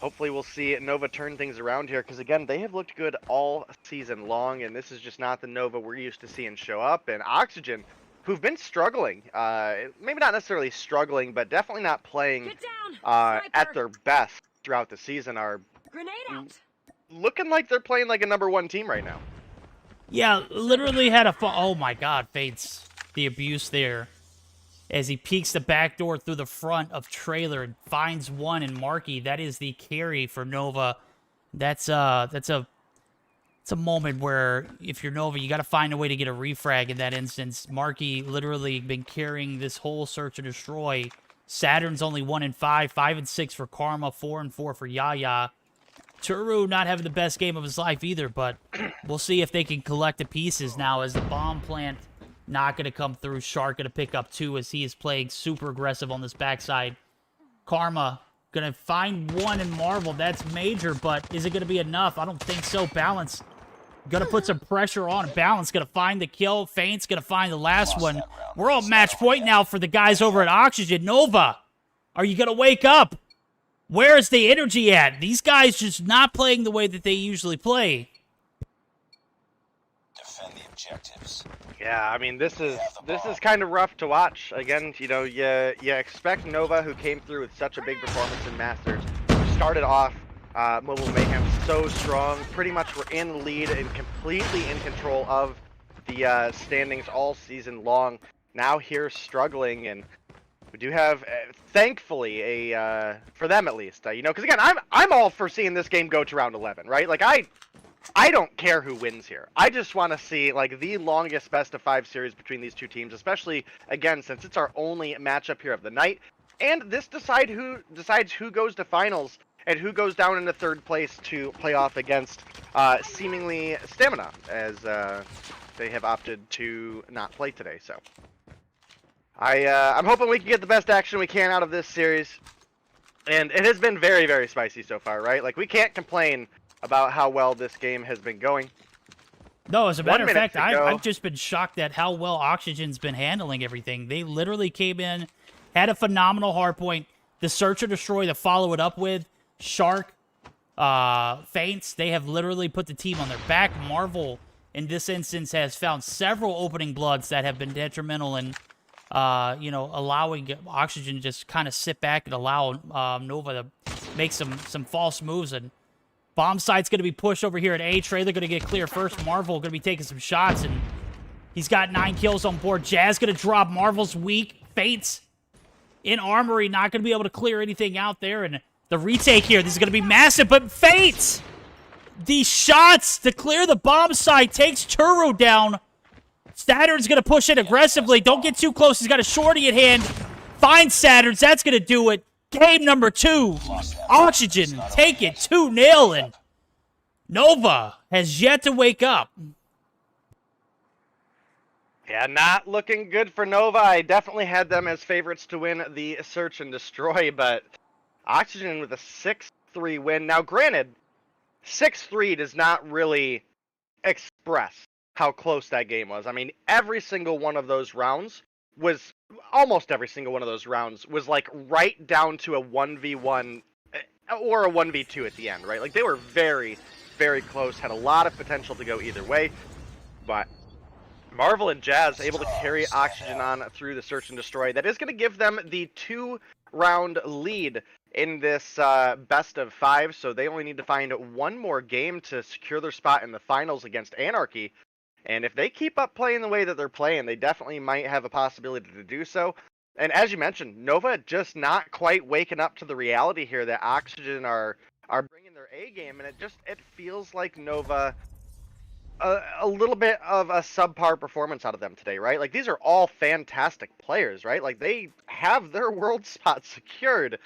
Hopefully we'll see Nova turn things around here, because again, they have looked good all season long, and this is just not the Nova we're used to seeing show up. And Oxygen, who've been struggling, maybe not necessarily struggling, but definitely not playing at their best throughout the season, are looking like they're playing like a #1 team right now. Yeah, literally had a oh my god, Fates, the abuse there, as he peeks the back door through the front of trailer and finds one in Marky. That is the carry for Nova. That's a it's a moment where if you're Nova, you got to find a way to get a refrag in that instance. Marky literally been carrying this whole search and destroy. Saturn's only 1-5, 5-6 for Karma, 4-4 for Yaya. Turu not having the best game of his life either, but we'll see if they can collect the pieces now as the bomb plant not going to come through. Shark going to pick up 2 as he is playing super aggressive on this backside. Karma going to find 1 in Marvel. That's major, but is it going to be enough? I don't think so. Balance going to put some pressure on. Balance going to find the kill. Feint's going to find the last one. We're on match point now for the guys over at Oxygen. Nova, are you going to wake up? Where is the energy at? These guys just not playing the way that they usually play. Defend the objectives. Yeah, I mean, this is kind of rough to watch. Again, you know, you expect Nova, who came through with such a big performance in Masters, who started off Mobile Mayhem so strong, pretty much were in the lead and completely in control of the standings all season long. Now here struggling, and we do have, thankfully, for them at least, you know, because again, I'm all for seeing this game go to round 11, right? Like I don't care who wins here. I just want to see like the longest best of 5 series between these two teams, especially again since it's our only matchup here of the night, and this decides who goes to finals and who goes down into 3rd place to play off against seemingly Stamina, as they have opted to not play today. So. I'm hoping we can get the best action we can out of this series. And it has been very, very spicy so far, right? Like, we can't complain about how well this game has been going. No, as a matter of fact, I've just been shocked at how well Oxygen's been handling everything. They literally came in, had a phenomenal hardpoint. The search or destroy to follow it up with. Shark, Feints, they have literally put the team on their back. Marvel, in this instance, has found several opening bloods that have been detrimental in... you know, allowing Oxygen to just kind of sit back and allow Nova to make some false moves. And bomb site's going to be pushed over here at A. Trailer going to get clear first. Marvel going to be taking some shots, and he's got 9 kills on board. Jazz going to drop. Marvel's weak. Fates in Armory, not going to be able to clear anything out there. And the retake here, this is going to be massive, but Fates! These shots to clear the bomb site takes Turu down. Saturn's going to push it aggressively. Don't get too close. He's got a shorty at hand. Finds Saturn's. That's going to do it. Game number 2. Oxygen take it 2-0. And Nova has yet to wake up. Yeah, not looking good for Nova. I definitely had them as favorites to win the Search and Destroy, but Oxygen with a 6-3 win. Now, granted, 6-3 does not really express how close that game was. I mean, every single one of those rounds was, almost every single one of those rounds was like right down to a 1v1 or a 1v2 at the end, right? Like they were very, very close, had a lot of potential to go either way, but Marvel and Jazz able to carry Oxygen on through the Search and Destroy. That is going to give them the 2-round lead in this best of 5, so they only need to find one more game to secure their spot in the finals against Anarchy. And if they keep up playing the way that they're playing, they definitely might have a possibility to do so. And as you mentioned, Nova just not quite waking up to the reality here that Oxygen are bringing their A game, and it feels like Nova a little bit of a subpar performance out of them today, right? Like these are all fantastic players, right? Like they have their world spot secured.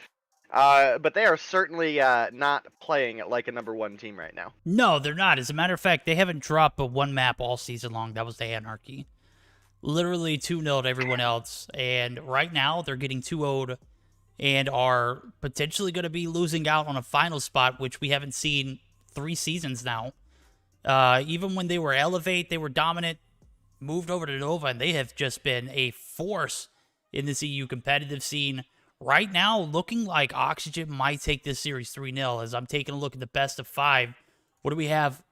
But they are certainly not playing like a #1 team right now. No, they're not. As a matter of fact, they haven't dropped but one map all season long. That was the Anarchy. Literally 2-0'd everyone else. And right now, they're getting 2-0'd and are potentially going to be losing out on a final spot, which we haven't seen 3 seasons now. Even when they were Elevate, they were dominant, moved over to Nova, and they have just been a force in this EU competitive scene. Right now, looking like Oxygen might take this series 3-0 as I'm taking a look at the best of 5. What do we have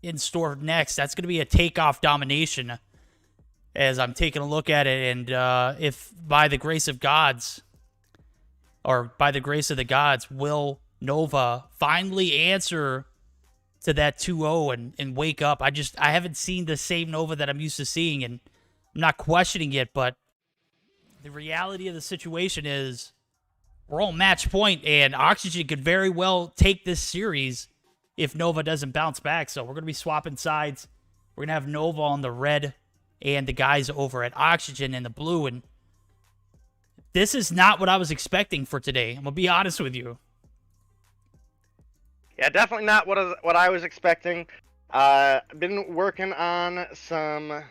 in store next? That's going to be a Takeoff domination as I'm taking a look at it. And if by the grace of gods, or by the grace of the gods, will Nova finally answer to that 2-0 and wake up? I haven't seen the same Nova that I'm used to seeing, and I'm not questioning it, but the reality of the situation is we're all match point, and Oxygen could very well take this series if Nova doesn't bounce back. So we're going to be swapping sides. We're going to have Nova on the red and the guys over at Oxygen in the blue. And this is not what I was expecting for today. I'm going to be honest with you. Yeah, definitely not what I was expecting. I've been working on some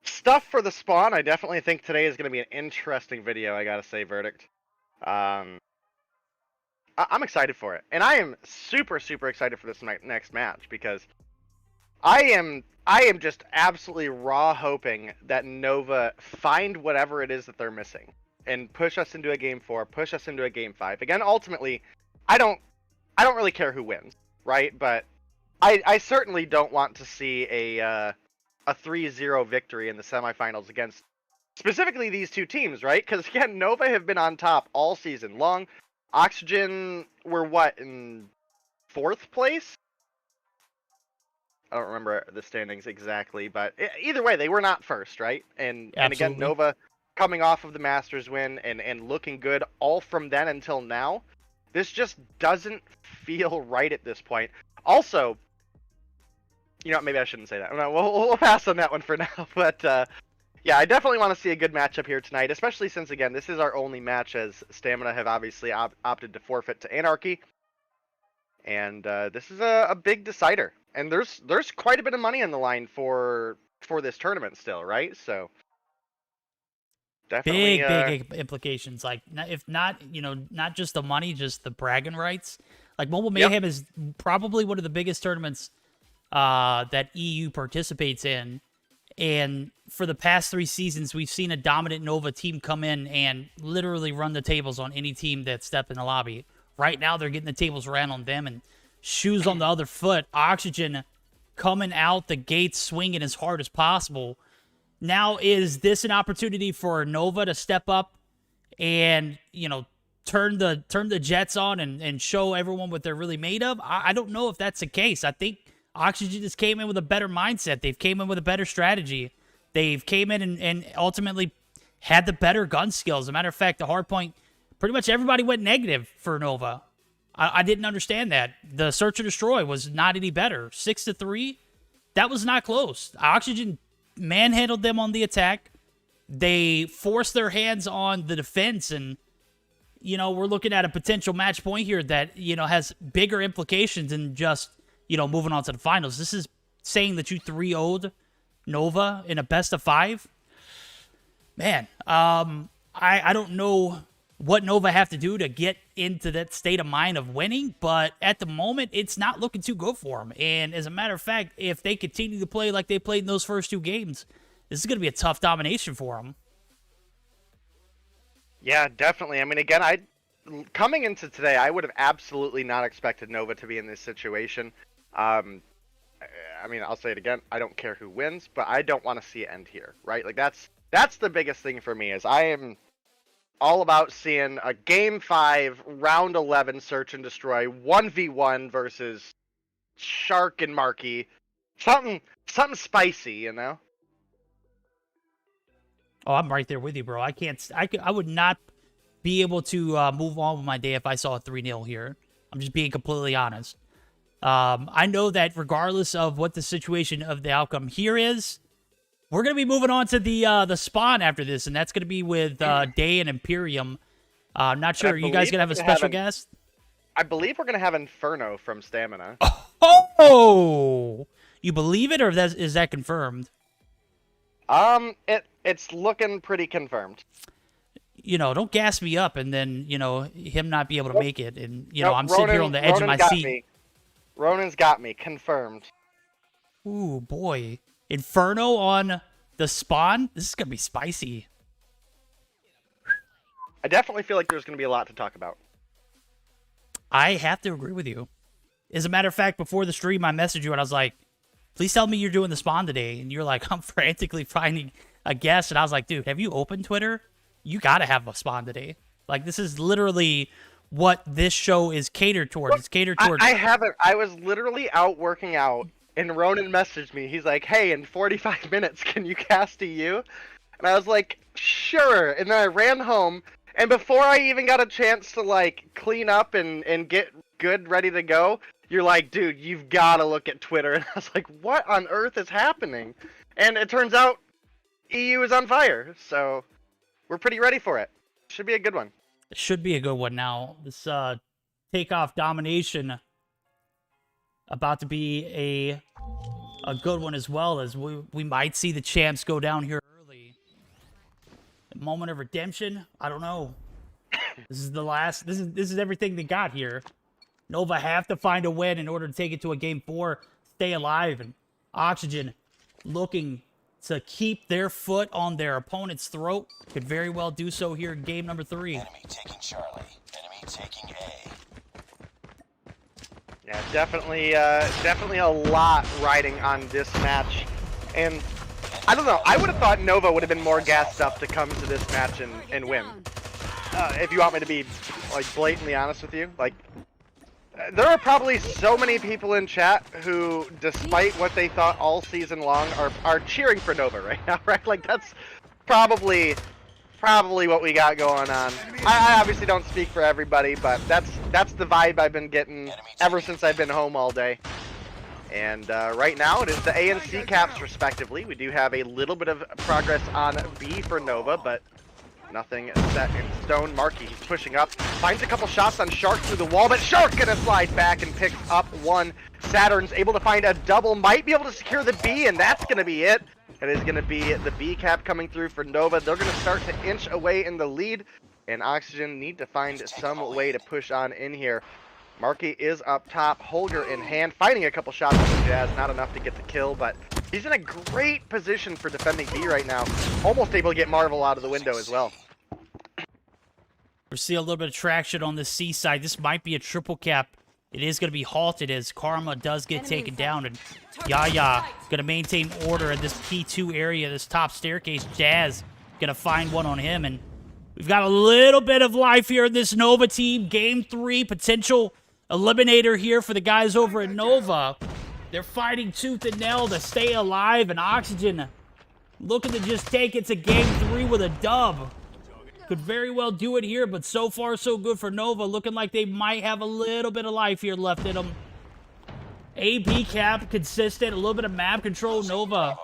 stuff for the spawn. I definitely think today is going to be an interesting video, I gotta say, Verdict. I'm excited for it. And I am super, super excited for this next match because I am just absolutely raw hoping that Nova find whatever it is that they're missing and push us into a game 4, push us into a game 5. Again, ultimately, I don't really care who wins, right? But I certainly don't want to see a 3-0 victory in the semifinals against specifically these two teams, right? Because again, Nova have been on top all season long. Oxygen were what, in 4th place? I don't remember the standings exactly, but either way, they were not first, right? And again, Nova coming off of the Masters win and looking good all from then until now. This just doesn't feel right at this point. Also, you know, maybe I shouldn't say that. No, we'll pass on that one for now. But yeah, I definitely want to see a good matchup here tonight, especially since, again, this is our only match as Stamina have obviously opted to forfeit to Anarchy. And this is a big decider. And there's quite a bit of money on the line for this tournament still, right? So definitely big implications. Like, if not, you know, not just the money, just the bragging rights. Like, Mobile Mayhem is probably one of the biggest tournaments that EU participates in. And for the past 3 seasons, we've seen a dominant Nova team come in and literally run the tables on any team that stepped in the lobby. Right now, they're getting the tables ran on them and shoes on the other foot. Oxygen coming out the gates swinging as hard as possible. Now, is this an opportunity for Nova to step up and, you know, turn the jets on and show everyone what they're really made of? I don't know if that's the case. I think Oxygen just came in with a better mindset. They've came in with a better strategy. They've came in and ultimately had the better gun skills. As a matter of fact, the hardpoint, pretty much everybody went negative for Nova. I didn't understand that. The Search and Destroy was not any better. 6-3, that was not close. Oxygen manhandled them on the attack. They forced their hands on the defense, and, you know, we're looking at a potential match point here that, you know, has bigger implications than just, you know, moving on to the finals. This is saying that you 3-0'd Nova in a best of 5. Man, I don't know what Nova have to do to get into that state of mind of winning, but at the moment, it's not looking too good for them. And as a matter of fact, if they continue to play like they played in those first 2 games, this is going to be a tough domination for them. Yeah, definitely. I mean, again, coming into today, I would have absolutely not expected Nova to be in this situation. I mean, I'll say it again. I don't care who wins, but I don't want to see it end here, right? Like, that's the biggest thing for me, is I am all about seeing a Game 5, Round 11 Search and Destroy, 1v1 versus Shark and Marky. Something spicy, you know? Oh, I'm right there with you, bro. I would not be able to move on with my day if I saw a 3-0 here. I'm just being completely honest. I know that regardless of what the situation of the outcome here is, we're going to be moving on to the spawn after this, and that's going to be with Day and Imperium. I'm not sure. Are you guys going to have a special guest? I believe we're going to have Inferno from Stamina. Oh! You believe it, or is that confirmed? It's looking pretty confirmed. You know, don't gas me up and then, you know, him not be able to make it. And, you know, I'm sitting here on the edge of my seat. Ronan's got me. Confirmed. Ooh, boy. Inferno on the spawn? This is going to be spicy. I definitely feel like there's going to be a lot to talk about. I have to agree with you. As a matter of fact, before the stream, I messaged you and I was like, please tell me you're doing the spawn today. And you're like, I'm frantically finding a guest. And I was like, dude, have you opened Twitter? You got to have a spawn today. Like, this is literally what this show is catered towards. It's catered towards... I haven't. I was literally out working out, and Ronan messaged me. He's like, hey, in 45 minutes, can you cast EU? And I was like, sure. And then I ran home, and before I even got a chance to, like, clean up and get good, ready to go, you're like, dude, you've got to look at Twitter. And I was like, what on earth is happening? And it turns out EU is on fire, so we're pretty ready for it. Should be a good one. It should be a good one now. This Takeoff domination about to be a good one as well, as we might see the champs go down here early. The moment of redemption, I don't know. This is the last. This is everything they got here. Nova have to find a win in order to take it to a game 4, stay alive, and Oxygen looking to keep their foot on their opponent's throat. Could very well do so here in game number 3. Enemy taking Charlie. Enemy taking A. Yeah, definitely a lot riding on this match. And I don't know, I would have thought Nova would have been more gassed up to come to this match and win. If you want me to be, like, blatantly honest with you. Like, there are probably so many people in chat who, despite what they thought all season long, are cheering for Nova right now, right? Like, that's probably what we got going on. I obviously don't speak for everybody, but that's the vibe I've been getting ever since I've been home all day. And right now it is the A and C caps respectively. We do have a little bit of progress on B for Nova, but nothing set in stone. Marky, he's pushing up, finds a couple shots on Shark through the wall, but Shark gonna slide back and picks up one. Saturn's able to find a double, might be able to secure the B, and that's gonna be it. It is gonna be the B cap coming through for Nova. They're gonna start to inch away in the lead, and Oxygen need to find some way to push on in here. Marky is up top, Holger in hand, finding a couple shots from Jazz, not enough to get the kill, but he's in a great position for defending B right now. Almost able to get Marvel out of the window as well. We're seeing a little bit of traction on the C side. This might be a triple cap. It is going to be halted as Karma does get taken down, and Yaya going to maintain order in this P2 area, this top staircase. Jazz going to find one on him, and we've got a little bit of life here in this Nova team. Game 3, potential eliminator here for the guys over at Nova. They're fighting tooth and nail to stay alive, and Oxygen looking to just take it to game 3 with a dub. Could very well do it here, but so far so good for Nova. Looking like they might have a little bit of life here left in them. A-B cap, consistent, a little bit of map control. Nova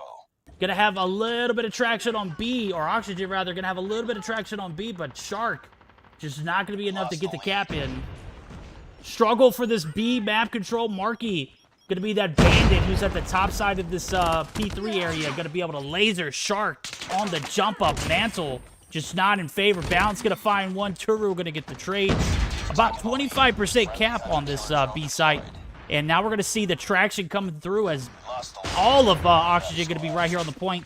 gonna have a little bit of traction on B, or Oxygen rather, gonna have a little bit of traction on B, but Shark just not gonna be enough to get the cap in. Struggle for this B map control. Marky gonna be that bandit who's at the top side of this P3 area, gonna be able to laser Shark on the jump up. Mantle just not in favor. Balance gonna find one. Turu gonna get the trade. About 25% cap on this B site. And now we're gonna see the traction coming through as all of Oxygen gonna be right here on the point.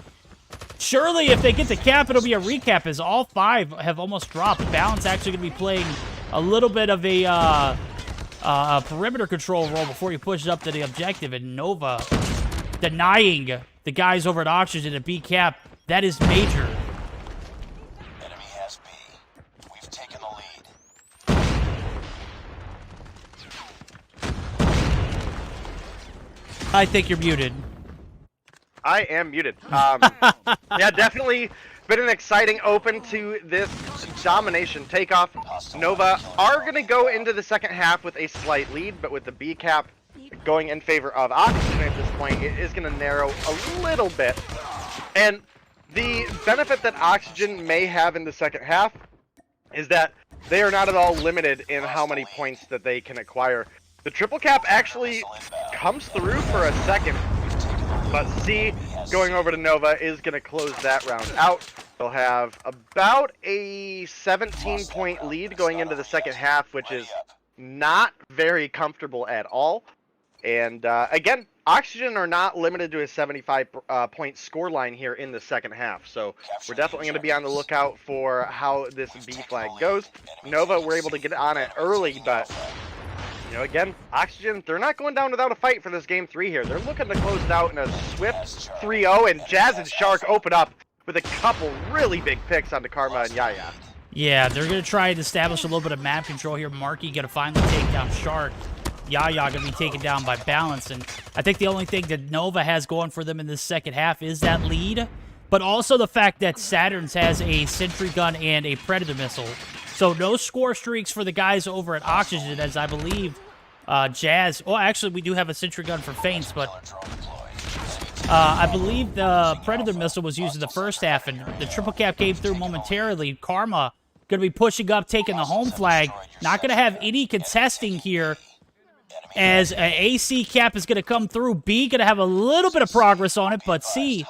Surely if they get the cap, it'll be a recap, as all 5 have almost dropped. Balance actually gonna be playing a little bit of a perimeter control role before he pushes up to the objective. And Nova denying the guys over at Oxygen a B cap. That is major. I think you're muted. I am muted. Yeah, definitely been an exciting open to this domination. Takeoff. Nova are going to go into the second half with a slight lead, but with the B cap going in favor of Oxygen at this point, it is going to narrow a little bit. And the benefit that Oxygen may have in the second half is that they are not at all limited in how many points that they can acquire. The triple cap actually comes through for a second, but C going over to Nova is going to close that round out. They'll have about a 17-point lead going into the second half, which is not very comfortable at all. And again, Oxygen are not limited to a 75-point scoreline here in the second half, so we're definitely going to be on the lookout for how this B flag goes. Nova were able to get on it early, but you know, again, Oxygen, they're not going down without a fight for this game 3 here. They're looking to close it out in a swift 3-0, and Jazz and Shark open up with a couple really big picks onto Karma and Yaya. Yeah, they're going to try and establish a little bit of map control here. Marky going to finally take down Shark. Yaya going to be taken down by Balance, and I think the only thing that Nova has going for them in this second half is that lead, but also the fact that Saturn's has a Sentry Gun and a Predator Missile. So no score streaks for the guys over at Oxygen, as I believe Jazz. Oh, actually, we do have a sentry gun for feints, but I believe the Predator missile was used in the first half, and the triple cap came through momentarily. Karma going to be pushing up, taking the home flag. Not going to have any contesting here, as an AC cap is going to come through. B going to have a little bit of progress on it, but C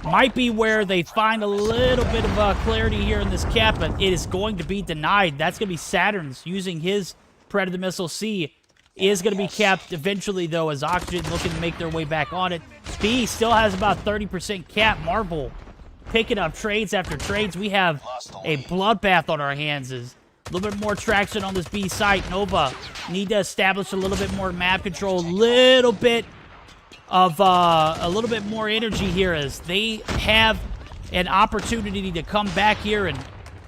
might be where they find a little bit of clarity here in this cap, but it is going to be denied. That's going to be Saturn's using his Predator missile. C is going to be capped eventually, though, as Oxygen looking to make their way back on it. B still has about 30% cap. Marvel picking up trades after trades. We have a bloodbath on our hands. As a little bit more traction on this B site. Nova need to establish a little bit more map control, a little bit more energy here, as they have an opportunity to come back here. And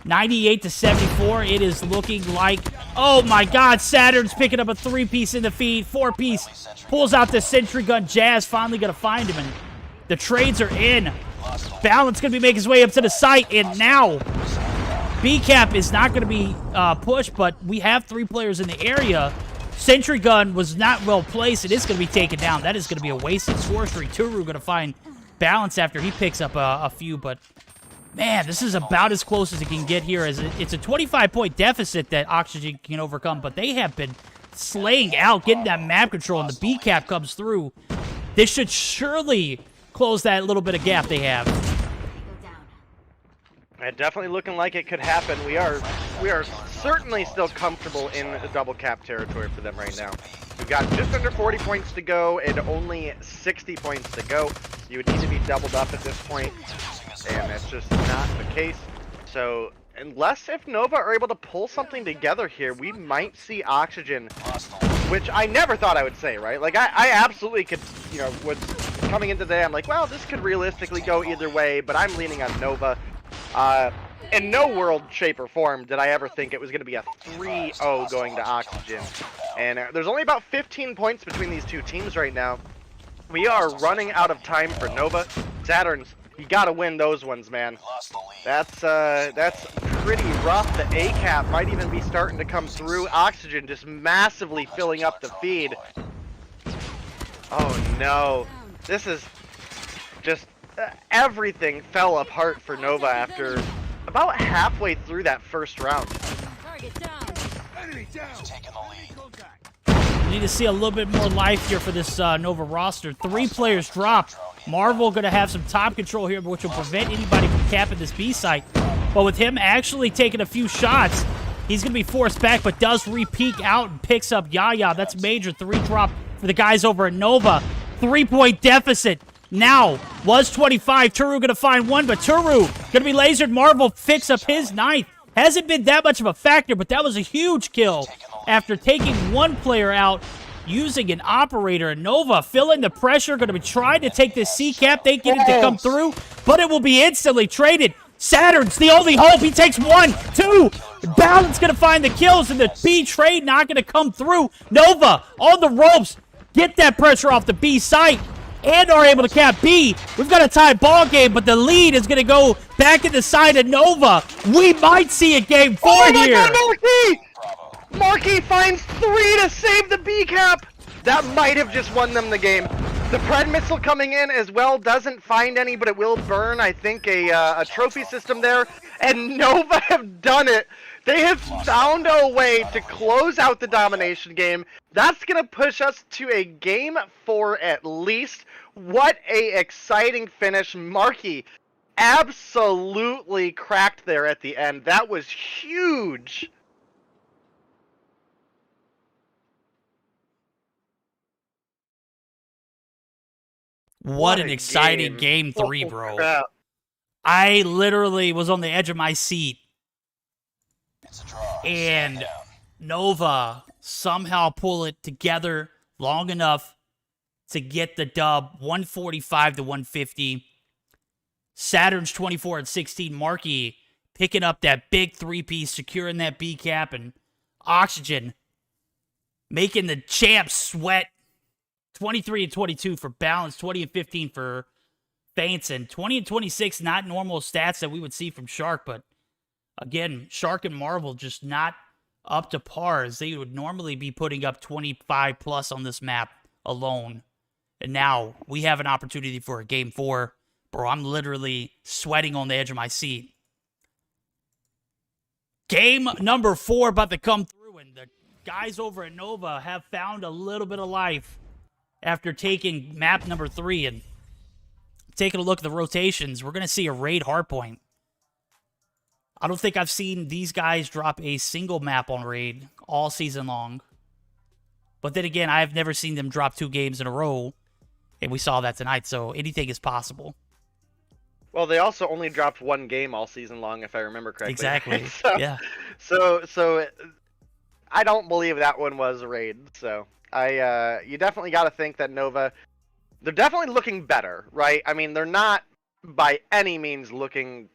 98 to 74, it is looking like, oh my God, Saturn's picking up a 3-piece in the feed, 4-piece, pulls out the sentry gun. Jazz finally gonna find him, and the trades are in. Balance gonna be making his way up to the site, and now B-cap is not gonna be pushed, but we have 3 players in the area. Sentry gun was not well placed. It is gonna be taken down. That is gonna be a wasted sorcery. Turu gonna find Balance after he picks up a few, but man, this is about as close as it can get here. As it's a 25-point deficit that Oxygen can overcome, but they have been slaying out, getting that map control, and the B-cap comes through. This should surely close that little bit of gap they have. Definitely looking like it could happen. We are certainly still comfortable in the double cap territory for them right now. We've got just under 40 points to go and only 60 points to go. You would need to be doubled up at this point, and that's just not the case. So unless if Nova are able to pull something together here, we might see Oxygen, which I never thought I would say, right? Like I absolutely could, you know, coming into today, I'm like, well, this could realistically go either way, but I'm leaning on Nova. In no world, shape, or form did I ever think it was going to be a 3-0 going to Oxygen. And there's only about 15 points between these two teams right now. We are running out of time for Nova. Saturn's, you got to win those ones, man. That's pretty rough. The A-cap might even be starting to come through. Oxygen just massively filling up the feed. Oh no. This is just... everything fell apart for Nova after about halfway through that first round. We need to see a little bit more life here for this Nova roster. 3 players dropped. Marvel going to have some top control here, which will prevent anybody from capping this B site. But with him actually taking a few shots, he's going to be forced back, but does re-peek out and picks up Yaya. That's major 3 drop for the guys over at Nova. 3-point deficit. Now, was 25. Turu going to find 1, but Turu going to be lasered. Marvel picks up his 9th. Hasn't been that much of a factor, but that was a huge kill after taking 1 player out using an operator. Nova feeling the pressure, going to be trying to take this C-cap. They get it to come through, but it will be instantly traded. Saturn's the only hope. He takes 1, 2. Balance going to find the kills, and the B trade not going to come through. Nova on the ropes. Get that pressure off the B site. And are able to cap B. We've got a tie ball game, but the lead is going to go back in the side of Nova. We might see a game 4 here. Oh my God, Marquis finds 3 to save the B cap. That might have just won them the game. The Pred missile coming in as well doesn't find any, but it will burn, I think, a trophy system there. And Nova have done it. They have found a way to close out the domination game. That's going to push us to a game 4 at least. What a exciting finish. Marquis absolutely cracked there at the end. That was huge. What an exciting game 3, bro. Crap. I literally was on the edge of my seat. And Nova somehow pull it together long enough to get the dub, 145 to 150. Saturn's 24 and 16. Marquis picking up that big 3-piece, securing that B cap, and Oxygen making the champs sweat. 23 and 22 for Balance, 20 and 15 for Feints, and 20 and 26, not normal stats that we would see from Shark, but again, Shark and Marvel just not up to par, as they would normally be putting up 25 plus on this map alone. And now we have an opportunity for a game 4. Bro, I'm literally sweating on the edge of my seat. Game number 4 about to come through, and the guys over at Nova have found a little bit of life after taking map number 3 and taking a look at the rotations. We're going to see a raid hardpoint. I don't think I've seen these guys drop a single map on raid all season long. But then again, I've never seen them drop 2 games in a row, and we saw that tonight, so anything is possible. Well, they also only dropped 1 game all season long, if I remember correctly. Exactly. So, yeah. So I don't believe that one was a raid. So you definitely got to think that Nova, they're definitely looking better, right? I mean, they're not by any means looking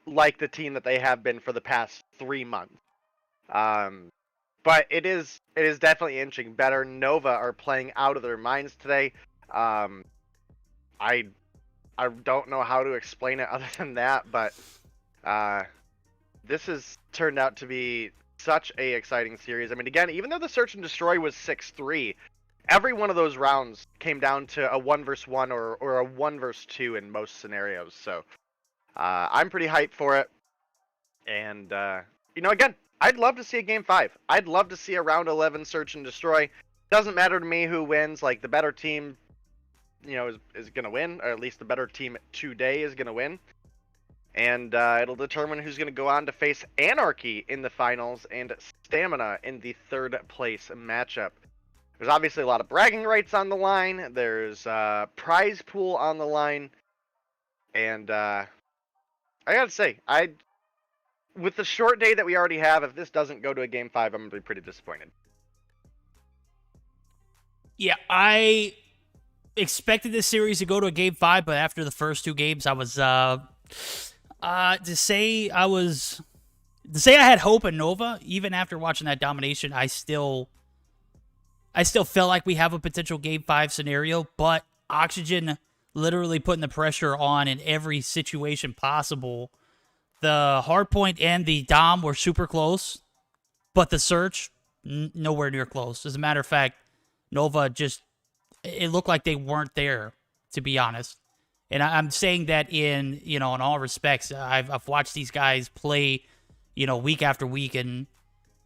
like the team that they have been for the past 3 months. But it is definitely inching better. Nova are playing out of their minds today. I don't know how to explain it other than that, but this has turned out to be such a exciting series. I mean, again, even though the Search and Destroy was 6-3, every one of those rounds came down to a 1 versus 1 or a 1 versus 2 in most scenarios. So I'm pretty hyped for it. And, again, I'd love to see a Game 5. I'd love to see a Round 11 Search and Destroy. Doesn't matter to me who wins. Like, the better team, is going to win. Or at least the better team today is going to win. And it'll determine who's going to go on to face Anarchy in the finals and Stamina in the 3rd place matchup. There's obviously a lot of bragging rights on the line. There's prize pool on the line. And I gotta say, with the short day that we already have, if this doesn't go to a Game 5, I'm going to be pretty disappointed. Yeah, I expected this series to go to a Game 5, but after the first 2 games, I was to say I had hope in Nova. Even after watching that domination, I still felt like we have a potential Game 5 scenario, but Oxygen literally putting the pressure on in every situation possible. The hardpoint and the dom were super close, but the search, nowhere near close. As a matter of fact, Nova it looked like they weren't there, to be honest. And I'm saying that in all respects. I've watched these guys play, week after week, and,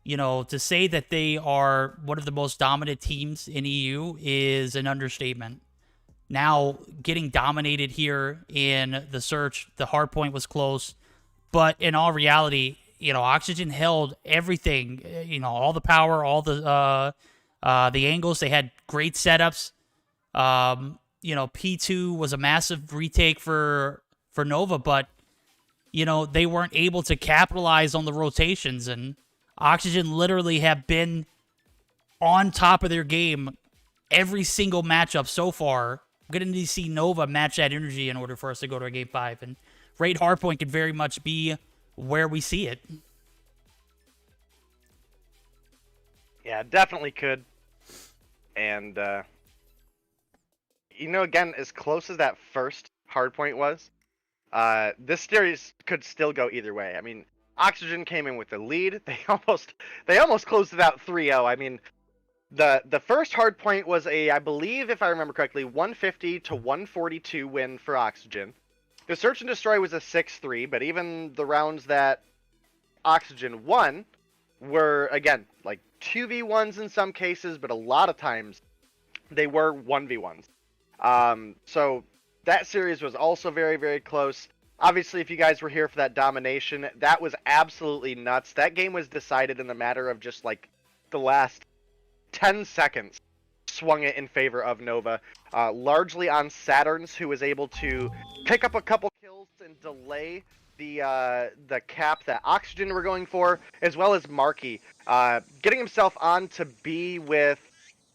to say that they are one of the most dominant teams in EU is an understatement. Now, getting dominated here in the search, the hardpoint was close, but in all reality, Oxygen held everything, all the power, all the angles. They had great setups. P2 was a massive retake for Nova, but, they weren't able to capitalize on the rotations, and Oxygen literally have been on top of their game every single matchup so far. I'm going to need to see Nova match that energy in order for us to go to a Game 5, and Raid Hardpoint could very much be where we see it. Yeah, definitely could. And, again, as close as that first hardpoint was, this series could still go either way. I mean, Oxygen came in with the lead. They almost closed it out 3-0. I mean, the first hardpoint was I believe, if I remember correctly, 150 to 142 win for Oxygen. The Search and Destroy was a 6-3, but even the rounds that Oxygen won were, again, like 2v1s in some cases, but a lot of times they were 1v1s. So that series was also very, very close. Obviously, if you guys were here for that domination, that was absolutely nuts. That game was decided in a matter of just like the last 10 seconds. Swung it in favor of Nova, largely on Saturns, who was able to pick up a couple kills and delay the cap that Oxygen were going for, as well as Marky, getting himself on to be with,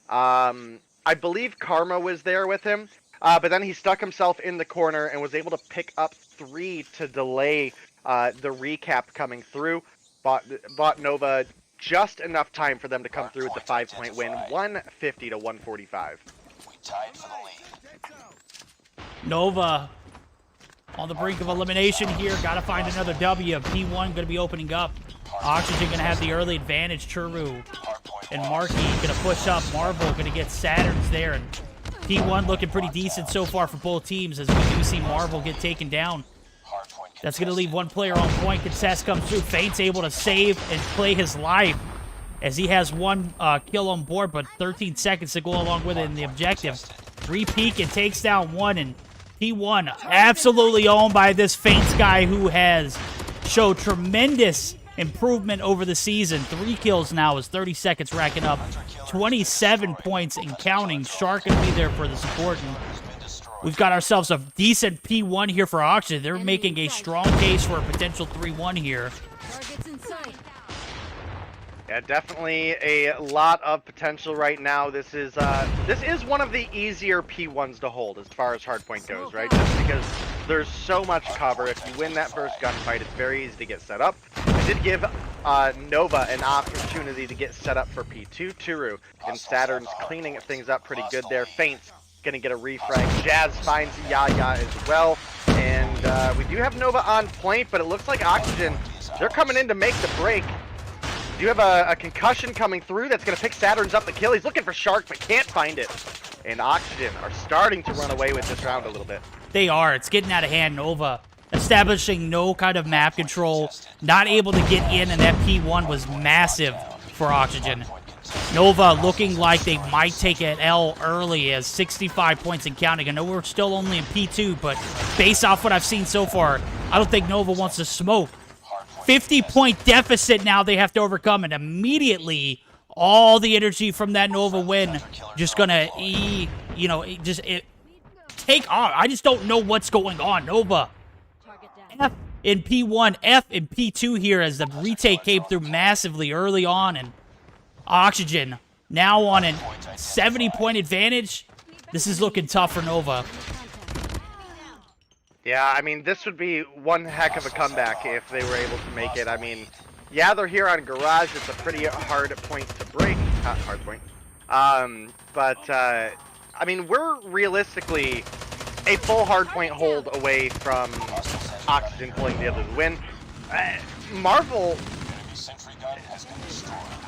I believe Karma was there with him, but then he stuck himself in the corner and was able to pick up 3 to delay the recap coming through. Bought Nova just enough time for them to come through with the 5-point win, 150 to 145. We tied for the lead. Nova on the brink of elimination here. Got to find another W. P1 going to be opening up. Oxygen gonna have the early advantage. Churu and Marky gonna push up. Marvel gonna get Saturns there, and P1 looking pretty decent so far for both teams as we do see Marvel get taken down. That's gonna leave one player on point. Contest comes through. Faint's able to save and play his life as he has one kill on board, but 13 seconds to go along with it in the objective. Re-peek and takes down one, and P1 absolutely owned by this Faints guy who has showed tremendous improvement over the season. 3 kills now as 30 seconds racking up 27 points and counting. Shark gonna be there for the support, and we've got ourselves a decent P1 here for Oxygen. They're making a strong case for a potential 3-1 here. Targets in sight. Yeah, definitely a lot of potential right now. This is one of the easier P1s to hold as far as hardpoint goes, right? Just because there's so much cover. If you win that first gunfight, it's very easy to get set up. It did give Nova an opportunity to get set up for P2. Turu and Saturn's cleaning things up pretty good there. Faint's gonna get a refrag. Jazz finds Yaya as well. And we do have Nova on point, but it looks like Oxygen, they're coming in to make the break. You have a concussion coming through that's going to pick Saturn's up the kill. He's looking for Shark, but can't find it. And Oxygen are starting to run away with this round a little bit. They are. It's getting out of hand. Nova establishing no kind of map control. Not able to get in, and that P1 was massive for Oxygen. Nova looking like they might take an L early as 65 points and counting. I know we're still only in P2, but based off what I've seen so far, I don't think Nova wants to smoke. 50-point deficit now they have to overcome, and immediately all the energy from that Nova win just gonna take off. I just don't know what's going on. Nova F in P1, F in P2 here as the retake came through massively early on, and Oxygen now on a 70-point advantage. This is looking tough for Nova. Yeah, I mean, this would be one heck of a comeback if they were able to make it. I mean, yeah, they're here on Garage. It's a pretty hard point to break. Hard point. I mean, we're realistically a full hard point hold away from Oxygen pulling the other win. Marvel,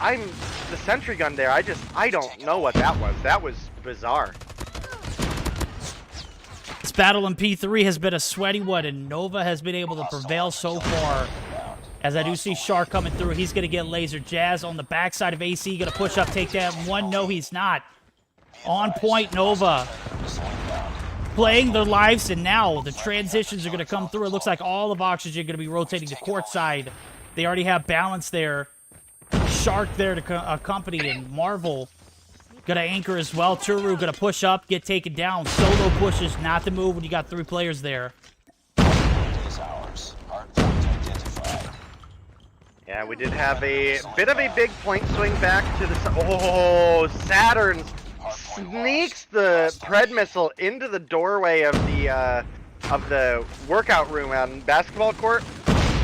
the sentry gun there, I don't know what that was. That was bizarre. This battle in P3 has been a sweaty one, and Nova has been able to prevail so far. As I do see Shark coming through, he's going to get laser. Jazz on the backside of AC, going to push up, take that one. No, he's not. On point, Nova. Playing their lives, and now the transitions are going to come through. It looks like all of Oxygen going to be rotating to court side. They already have balance there. Shark there to accompany, and Marvel gonna anchor as well. Turu gonna push up, get taken down. Solo pushes, not the move when you got 3 players there. Yeah, we did have a bit of a big point swing back to the... Oh, Saturn sneaks the Pred missile into the doorway of the workout room on basketball court.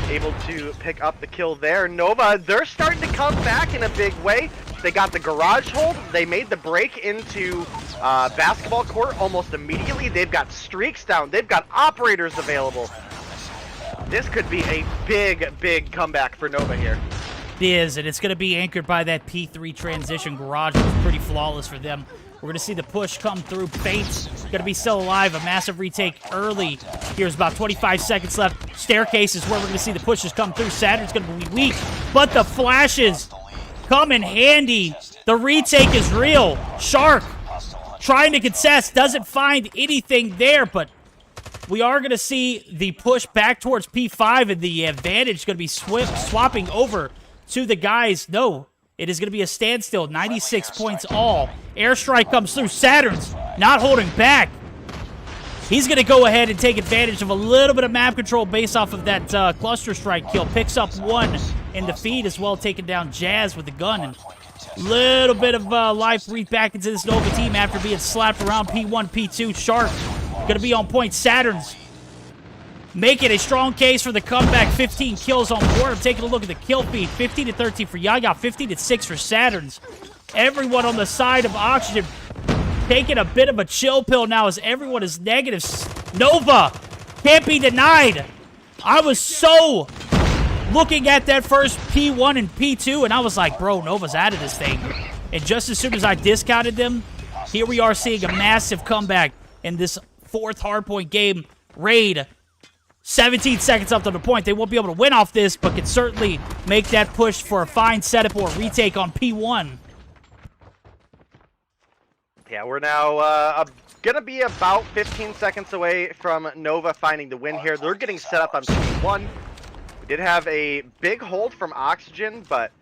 Able to pick up the kill there. Nova, they're starting to come back in a big way. They got the garage hold. They made the break into basketball court almost immediately. They've got streaks down. They've got operators available. This could be a big, big comeback for Nova here. It is, and it's going to be anchored by that P3 transition. Garage was pretty flawless for them. We're going to see the push come through. Faint's going to be still alive. A massive retake early. Here's about 25 seconds left. Staircase is where we're going to see the pushes come through. Saturn's going to be weak, but the flashes come in handy. The retake is real. Shark trying to contest. Doesn't find anything there, but we are going to see the push back towards P5, and the advantage is going to be swapping over to the guys. No, it is going to be a standstill. 96 points all. Airstrike comes through. Saturn's not holding back. He's going to go ahead and take advantage of a little bit of map control based off of that cluster strike kill. Picks up 1 in the feed as well, taking down Jazz with the gun. And little bit of life breathed back into this Nova team after being slapped around P1, P2. Shark going to be on point. Saturn's making a strong case for the comeback. 15 kills on board. I'm taking a look at the kill feed. 15 to 13 for Yaya. 15 to 6 for Saturn's. Everyone on the side of Oxygen taking a bit of a chill pill now as everyone is negative. Nova can't be denied. I was so looking at that first P1 and P2, and I was like, bro, Nova's out of this thing. And just as soon as I discounted them, here we are seeing a massive comeback in this fourth hardpoint game. Raid, 17 seconds up to the point. They won't be able to win off this, but can certainly make that push for a fine setup or retake on P1. Yeah, we're now going to be about 15 seconds away from Nova finding the win here. They're getting set up on P1. We did have a big hold from Oxygen, but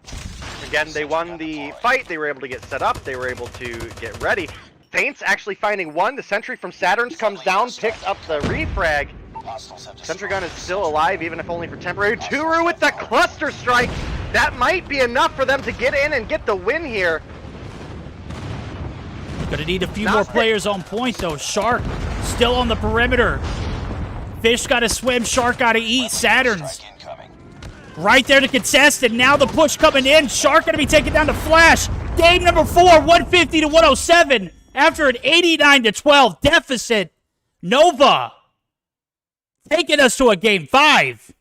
again, they won the fight. They were able to get set up. They were able to get ready. Saints actually finding one. The sentry from Saturn's comes down, picks up the refrag. Sentry gun is still alive, even if only for temporary. Turu with the cluster strike. That might be enough for them to get in and get the win here. Gonna need a few more players on point, though. Shark still on the perimeter. Fish gotta swim, Shark gotta eat. Saturn's right there to contest, and now the push coming in. Shark gonna be taken down to Flash. Game number 4, 150 to 107. After an 89-12 deficit, Nova taking us to a game 5.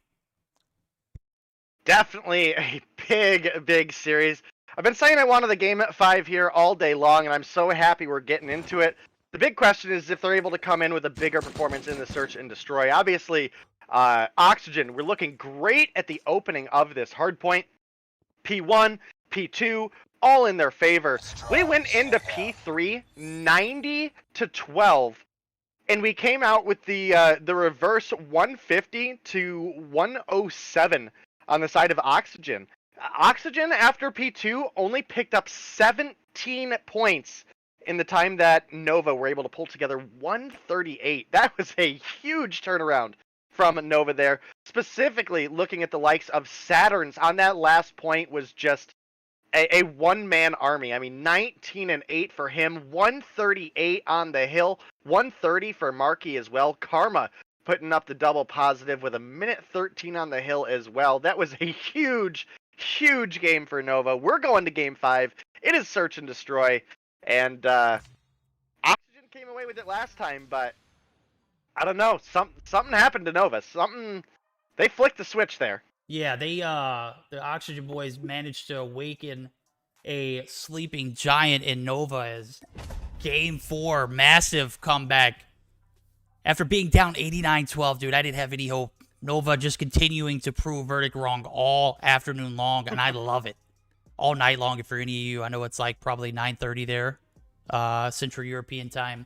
Definitely a big series. I've been saying I wanted the game at 5 here all day long, and I'm so happy we're getting into it. The big question is if they're able to come in with a bigger performance in the search and destroy. Obviously, Oxygen, we're looking great at the opening of this hardpoint. P1, P2, all in their favor. We went into P3 90-12, and we came out with the reverse 150 to 107 on the side of Oxygen. Oxygen, after P2, only picked up 17 points in the time that Nova were able to pull together 138. That was a huge turnaround from Nova there. Specifically, looking at the likes of Saturn's on that last point was just a one-man army. I mean, 19-8 for him, 138 on the hill, 130 for Markey as well. Karma putting up the double positive with a minute 13 on the hill as well. That was a huge game for Nova. We're going to game 5. It is search and destroy, and Oxygen came away with it last time, but I don't know. Something happened to Nova. They flicked the switch there. Yeah, the Oxygen boys managed to awaken a sleeping giant in Nova as game 4, massive comeback. After being down 89-12, dude, I didn't have any hope. Nova just continuing to prove Verdict wrong all afternoon long, and I love it. All night long, if for any of you. I know it's like probably 9:30 there, Central European time.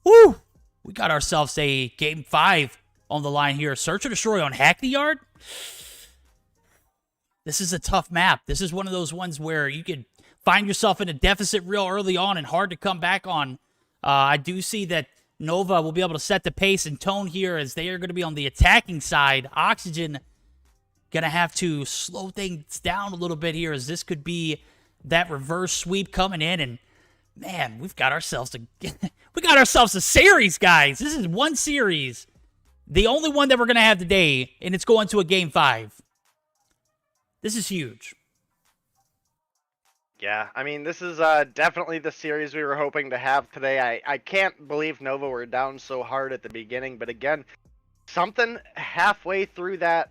Woo! We got ourselves a game 5 on the line here. Search or destroy on Hackney Yard. This is a tough map. This is one of those ones where you could find yourself in a deficit real early on and hard to come back on. I do see that Nova will be able to set the pace and tone here as they are going to be on the attacking side. Oxygen going to have to slow things down a little bit here as this could be that reverse sweep coming in. And, man, we've got ourselves a series, guys. This is one series. The only one that we're going to have today, and it's going to a game 5. This is huge. Yeah, I mean, this is definitely the series we were hoping to have today. I can't believe Nova were down so hard at the beginning, but again, something halfway through that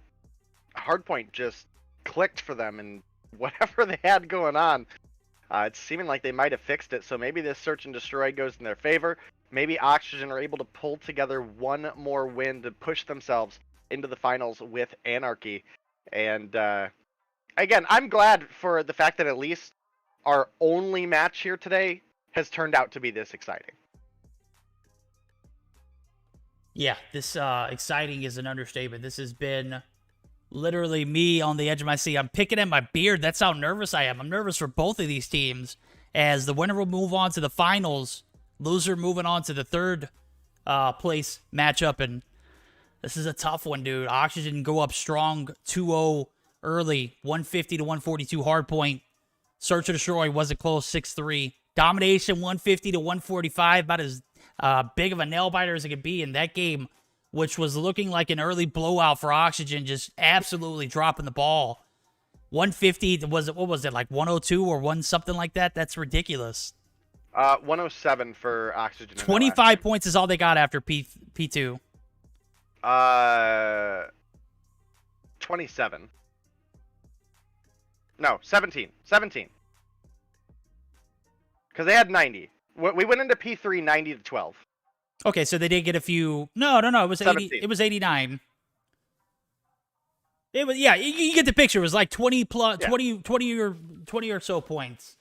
hardpoint just clicked for them, and whatever they had going on, it's seeming like they might have fixed it, so maybe this search and destroy goes in their favor. Maybe Oxygen are able to pull together one more win to push themselves into the finals with Anarchy. And again, I'm glad for the fact that at least our only match here today has turned out to be this exciting. Yeah, this exciting is an understatement. This has been literally me on the edge of my seat. I'm picking at my beard. That's how nervous I am. I'm nervous for both of these teams as the winner will move on to the finals, loser moving on to the third place matchup. And this is a tough one, dude. Oxygen go up strong 2-0 early, 150 to 142 hardpoint. Search or destroy wasn't close, 6-3. Domination, 150 to 145, about as big of a nail-biter as it could be in that game, which was looking like an early blowout for Oxygen, just absolutely dropping the ball. 150, what was it, like 102 or one something like that? That's ridiculous. 107 for Oxygen. 25 points is all they got after P2. 27. No, 17. 17. Because they had 90. We went into P3 90 to 12. Okay, so they did get a few. No. It was 80. 17. It was 89. It was, yeah. You get the picture. It was like 20 plus, Yeah. 20 or so points.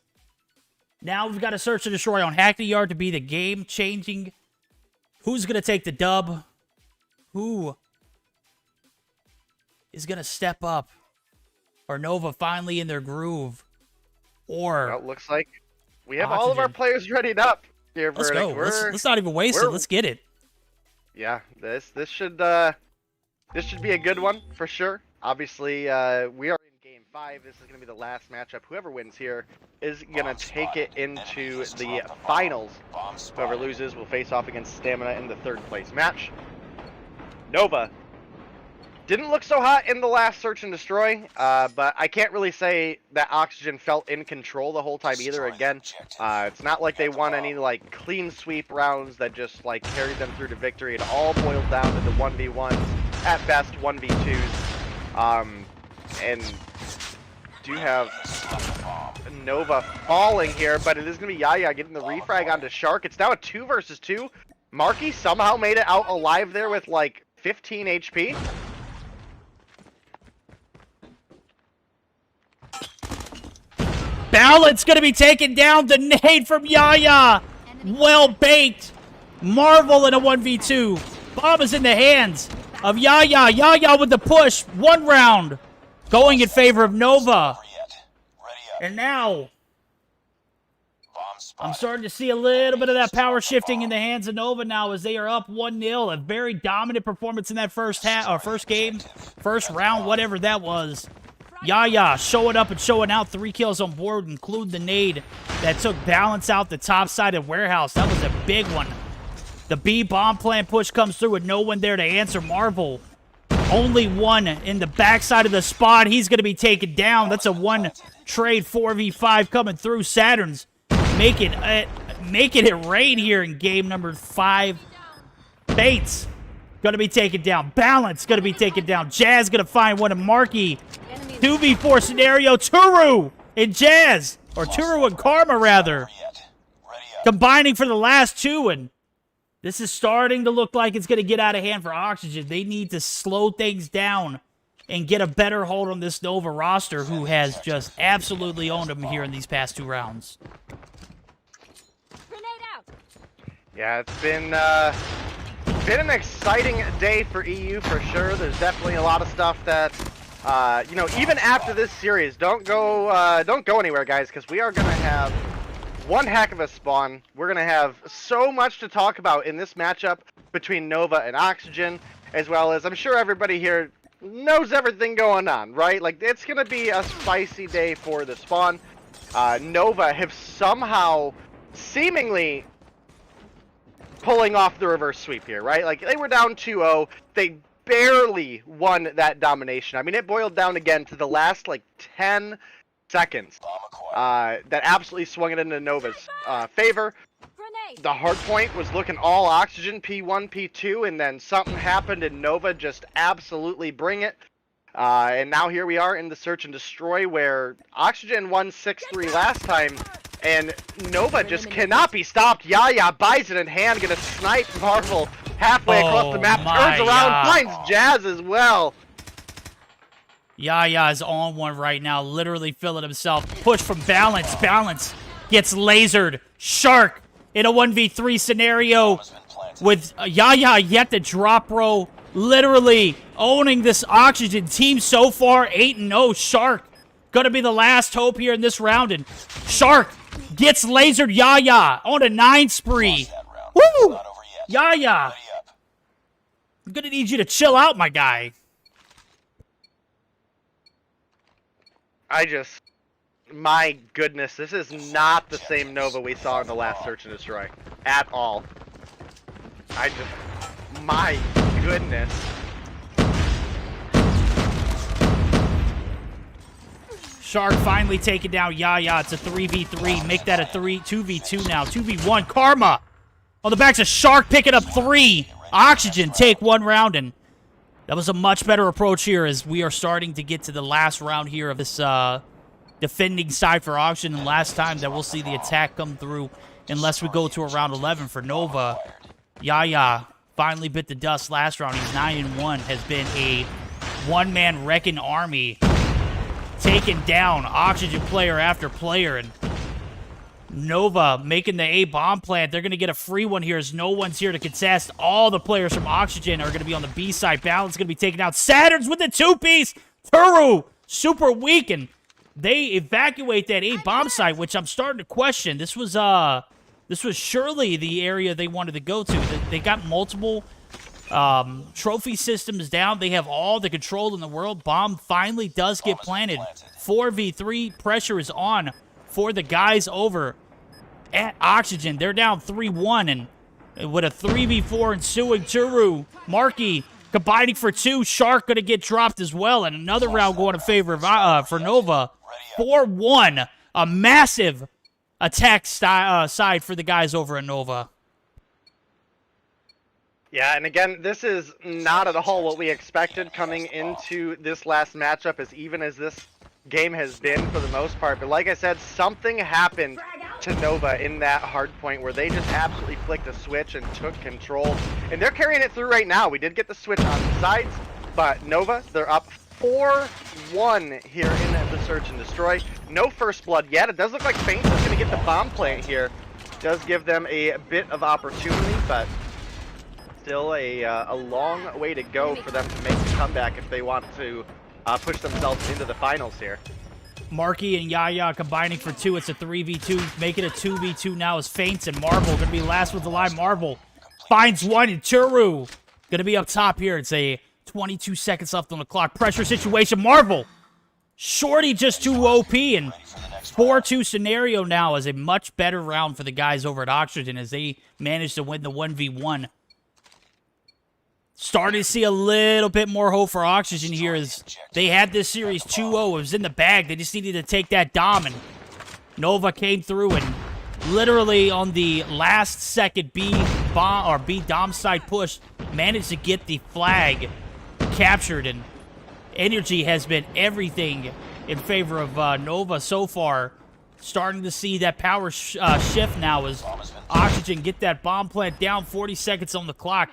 Now we've got to search and destroy on Hackney Yard to be the game-changing. Who's gonna take the dub? Who is gonna step up? Or Nova finally in their groove? Or Well, it looks like we have all of our Oxygen. players readied up here, let's Verdict. go. Let's not even waste it. we're- Let's get it. Yeah, this should be a good one for sure. Obviously, we are in Game 5. This is going to be the last matchup. Whoever wins here is going to take it into the finals. Whoever loses will face off against Stamina in the 3rd place match. Nova didn't look so hot in the last search and destroy, but I can't really say that Oxygen felt in control the whole time either. Again, it's not like they won any like clean sweep rounds that just like carried them through to victory. It all boiled down to the 1v1s, at best 1v2s. And do have Nova falling here, but it is going to be Yaya getting the refrag onto Shark. It's now a 2 versus 2. Marky somehow made it out alive there with like 15 HP. Balance going to be taken down. The nade from Yaya. Well baked. Marvel in a 1v2. Bomb is in the hands of Yaya. Yaya with the push. 1 round. Going in favor of Nova. And now, I'm starting to see a little bit of that power shifting in the hands of Nova now as they are up 1-0. A very dominant performance in that first game, first round, whatever that was. Yaya showing up and showing out. 3 kills on board, including the nade that took Balance out the top side of Warehouse. That was a big one. The B bomb plan push comes through with no one there to answer. Marvel, only one in the backside of the spot. He's going to be taken down. That's a 1 trade 4v5 coming through. Saturn's making it rain here in game number 5. Bates going to be taken down. Balance going to be taken down. Jazz going to find one of Marky. 2v4 scenario. Turu and Jazz, or Turu and Karma rather, combining for the last 2, and this is starting to look like it's going to get out of hand for Oxygen. They need to slow things down and get a better hold on this Nova roster, who has just absolutely owned them here in these past 2 rounds. Yeah, it's been an exciting day for EU for sure. There's definitely a lot of stuff that, you know, even after this series, don't go anywhere, guys, because we are gonna have one heck of a spawn. We're gonna have so much to talk about in this matchup between Nova and Oxygen, as well as I'm sure everybody here knows everything going on, right? Like, it's gonna be a spicy day for the spawn. Nova have somehow seemingly pulling off the reverse sweep here, right? Like, they were down 2-0. They barely won that domination. I mean, it boiled down again to the last, like, 10 seconds. That absolutely swung it into Nova's favor. The hardpoint was looking all Oxygen, P1, P2, and then something happened and Nova just absolutely bring it. And now here we are in the search and destroy, where Oxygen won 6-3 last time, and Nova just cannot be stopped. Yaya buys it in hand, gonna snipe Marvel halfway across the map, turns around, finds Jazz as well. Yaya is on one right now, literally feeling himself. Push from Balance. Balance gets lasered. Shark in a 1v3 scenario with Yaya yet to drop, bro. Literally owning this Oxygen team so far. 8-0. Shark gonna be the last hope here in this round, and Shark gets lasered. Yaya on a 9 spree. Woo! Yaya, I'm gonna need you to chill out, my guy. My goodness, this is not the same Nova we saw in the last search and destroy at all. My goodness. Shark finally taking down Yaya. It's a 3v3. Make that a 2v2 now. 2v1. Karma on the backs of Shark picking up 3. Oxygen take 1 round, and That was a much better approach here as we are starting to get to the last round here of this defending side for Oxygen. And last time that we'll see the attack come through unless we go to a round 11 for Nova. Yaya finally bit the dust last round. He's 9-1, has been a one-man wrecking army, taking down Oxygen player after player. And Nova making the A bomb plant. They're going to get a free one here as no one's here to contest. All the players from Oxygen are going to be on the B side. Balance going to be taken out. Saturn's with the two-piece. Turu, super weak, and they evacuate that A bomb site, which I'm starting to question. This was surely the area they wanted to go to. They got multiple trophy systems down. They have all the control in the world. Bomb finally does get planted. 4v3 pressure is on for the guys over at Oxygen. They're down 3-1, and with a 3v4 ensuing, Turu, Marky combining for 2. Shark going to get dropped as well, and another round going in favor of for Nova. 4-1, a massive attack side for the guys over at Nova. Yeah, and again, this is not at all what we expected coming into this last matchup, as even as this game has been for the most part. But like I said, something happened to Nova in that hard point where they just absolutely flicked a switch and took control. And they're carrying it through right now. We did get the switch on the sides, but Nova, they're up 4-1 here in the Search and Destroy. No first blood yet. It does look like Faint is going to get the bomb plant here. Does give them a bit of opportunity, but still a long way to go for them to make the comeback if they want to push themselves into the finals here. Marky and Yaya combining for 2. It's a 3v2. Make it a 2v2 now as Faints and Marvel going to be last with the line. Marvel finds one, and Turu going to be up top here. It's a 22 seconds left on the clock. Pressure situation. Marvel. Shorty just too OP, and 4-2 scenario now is a much better round for the guys over at Oxygen as they manage to win the 1v1. Starting to see a little bit more hope for Oxygen here as they had this series 2-0. It was in the bag. They just needed to take that dom, and Nova came through and literally on the last second B dom side push managed to get the flag captured, and Energy has been everything in favor of Nova so far. Starting to see that power shift now as Oxygen get that bomb plant down. 40 seconds on the clock.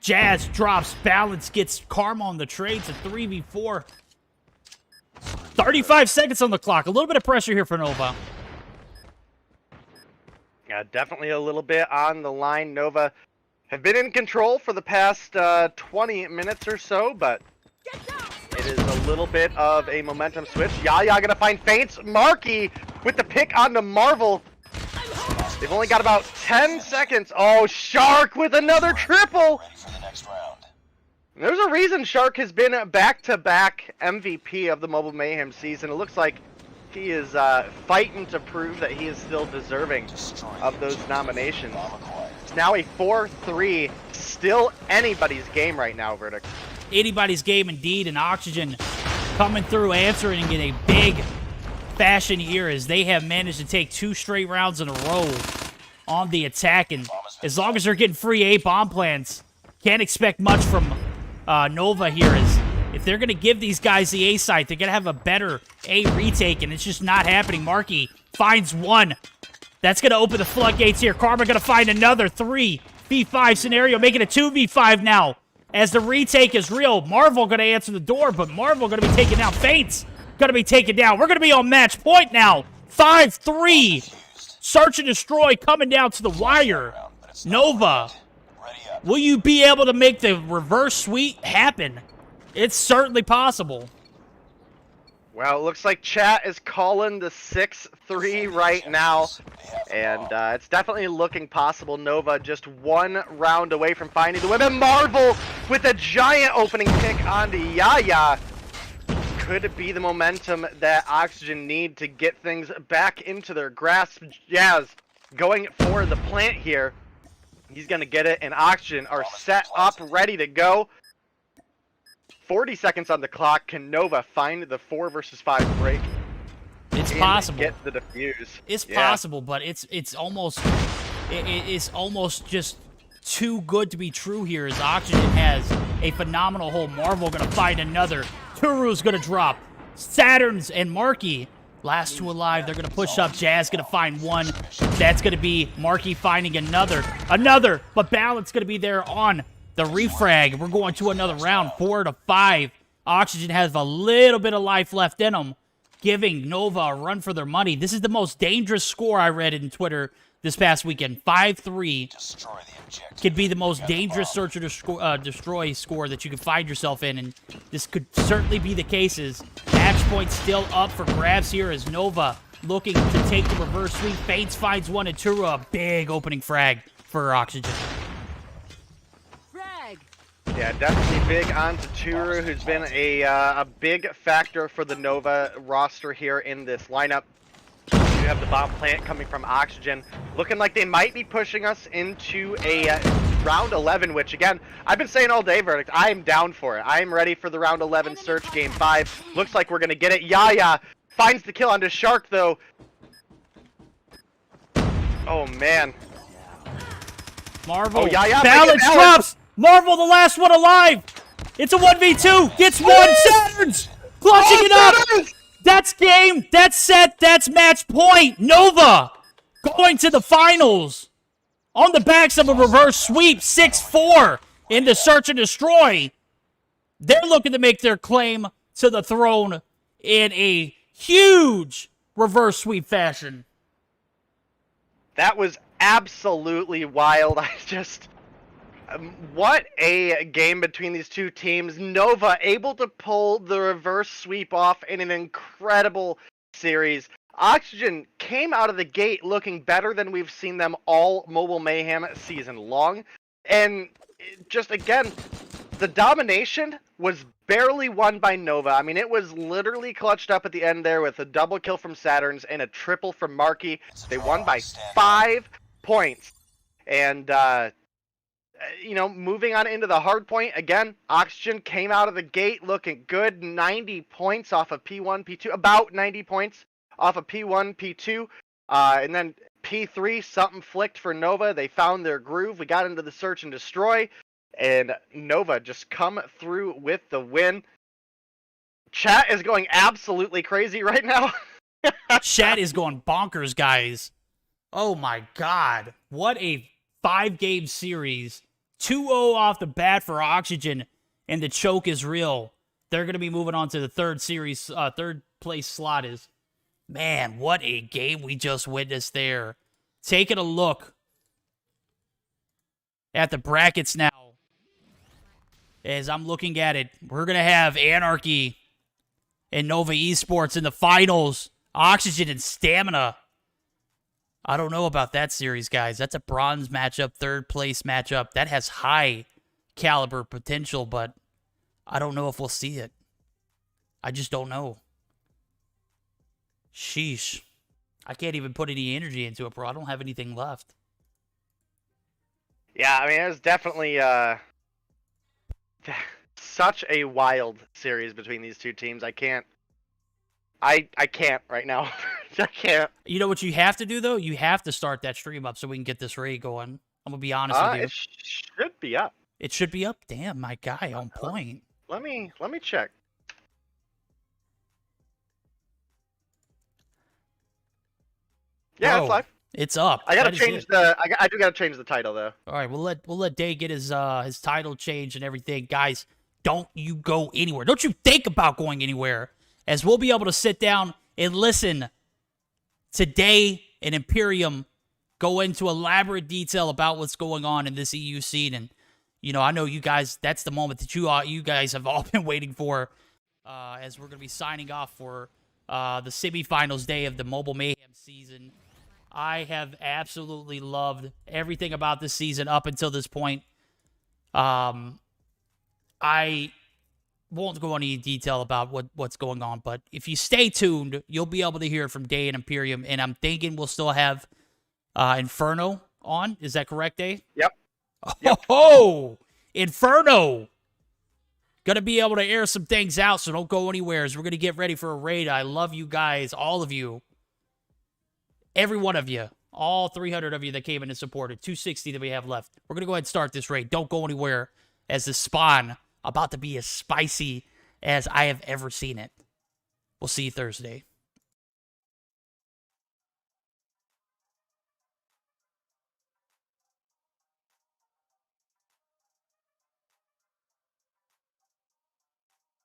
Jazz drops, Balance gets Karma on the trades, a 3v4. 35 seconds on the clock. A little bit of pressure here for Nova. Yeah, definitely a little bit on the line. Nova have been in control for the past 20 minutes or so, but it is a little bit of a momentum switch. Yaya gonna find Feints. Marky with the pick on the Marvel. They've only got about 10 seconds. Oh, Shark with another triple. Ready for the next round. There's a reason Shark has been back-to-back MVP of the Mobile Mayhem season. It looks like he is fighting to prove that he is still deserving of those nominations. It's now a 4-3. Still anybody's game right now, Verdict. Anybody's game indeed, and Oxygen coming through, answering in a big fashion here as they have managed to take 2 straight rounds in a row on the attack. And as long as they're getting free A bomb plants, can't expect much from Nova here. As if they're going to give these guys the A site, they're going to have a better A retake, and it's just not happening. Marky finds one. That's going to open the floodgates here. Karma going to find another 3v5 scenario, making it 2v5 now. As the retake is real, Marvel going to answer the door, but Marvel going to be taken down. Faints going to be taken down. We're going to be on match point now. 5-3. Search and Destroy coming down to the wire. Nova, will you be able to make the reverse sweep happen? It's certainly possible. Well, it looks like chat is calling the 6-3 right now, and it's definitely looking possible. Nova just 1 round away from finding the women. Marvel with a giant opening pick onto Yaya. Could it be the momentum that Oxygen need to get things back into their grasp? Jazz going for the plant here. He's going to get it, and Oxygen are set up, ready to go. 40 seconds on the clock. Can Nova find the 4 versus 5 break? It's possible. Get the defuse. It's possible, but it's almost just too good to be true here as Oxygen has a phenomenal hole. Marvel going to find another. Turu's going to drop. Saturns and Marky, last two alive. They're going to push up. Jazz going to find one. That's going to be Marky finding another. But Balance going to be there on the refrag. We're going to another round, 4 to 5. Oxygen has a little bit of life left in them, giving Nova a run for their money. This is the most dangerous score I read in Twitter this past weekend. 5-3 Destroy the objective. could be the most dangerous search or destroy score that you could find yourself in, and this could certainly be the cases. Match point still up for grabs here as Nova looking to take the reverse sweep. Fates finds one, and Turu a big opening frag for Oxygen. Yeah, definitely big on to Turu, who's been a big factor for the Nova roster here in this lineup. You have the bomb plant coming from Oxygen, looking like they might be pushing us into a round 11, which again, I've been saying all day, Verdict, I am down for it. I am ready for the round 11 search game 5. Looks like we're going to get it. Yaya finds the kill onto Shark, though. Oh, man. Marvel, Yaya, Balance drops! Marvel, the last one alive! It's a 1v2! Gets one! Saturns! Clutching it up! That's game! That's set! That's match point! Nova going to the finals on the backs of a reverse sweep, 6-4 in the search and destroy. They're looking to make their claim to the throne in a huge reverse sweep fashion. That was absolutely wild. What a game between these two teams. Nova able to pull the reverse sweep off in an incredible series. Oxygen came out of the gate looking better than we've seen them all Mobile Mayhem season long. And just again, the domination was barely won by Nova. I mean, it was literally clutched up at the end there with a double kill from Saturns and a triple from Marky. They won by 5 points. And, you know, moving on into the hard point, again, Oxygen came out of the gate looking good. 90 points off of P1, P2, about 90 points off of P1, P2. And then P3, something flicked for Nova. They found their groove. We got into the search and destroy. And Nova just come through with the win. Chat is going absolutely crazy right now. Chat is going bonkers, guys. Oh my god. What a 5-game series. 2-0 off the bat for Oxygen, and the choke is real. They're going to be moving on to the third place slot is. Man, what a game we just witnessed there. Taking a look at the brackets now. As I'm looking at it, we're going to have Anarchy and Nova eSports in the finals. Oxygen and Stamina. I don't know about that series, guys. That's a bronze matchup, third place matchup. That has high caliber potential, but I don't know if we'll see it. I just don't know. Sheesh. I can't even put any energy into it, bro. I don't have anything left. Yeah, I mean, it was definitely such a wild series between these two teams. I can't right now. I can't. You know what you have to do, though? You have to start that stream up so we can get this raid going. I'm going to be honest with you. It should be up. It should be up? Damn, my guy, on point. Let me check. Yeah, Bro, it's live. It's up. I gotta That is change it. I do gotta change the title though. All right, we'll let Day get his title change and everything. Guys, don't you go anywhere. Don't you think about going anywhere, as we'll be able to sit down and listen to Day and Imperium go into elaborate detail about what's going on in this EU scene. And, you know, I know you guys, that's the moment that you guys have all been waiting for, as we're going to be signing off for the semifinals day of the Mobile Mayhem season. I have absolutely loved everything about this season up until this point. I won't go into any detail about what's going on, but if you stay tuned, you'll be able to hear from Day and Imperium, and I'm thinking we'll still have Inferno on. Is that correct, Day? Yep. Oh, Inferno! Gonna be able to air some things out, so don't go anywhere as we're gonna get ready for a raid. I love you guys, all of you. Every one of you. All 300 of you that came in and supported. 260 that we have left. We're gonna go ahead and start this raid. Don't go anywhere as the spawn about to be as spicy as I have ever seen it. We'll see you Thursday.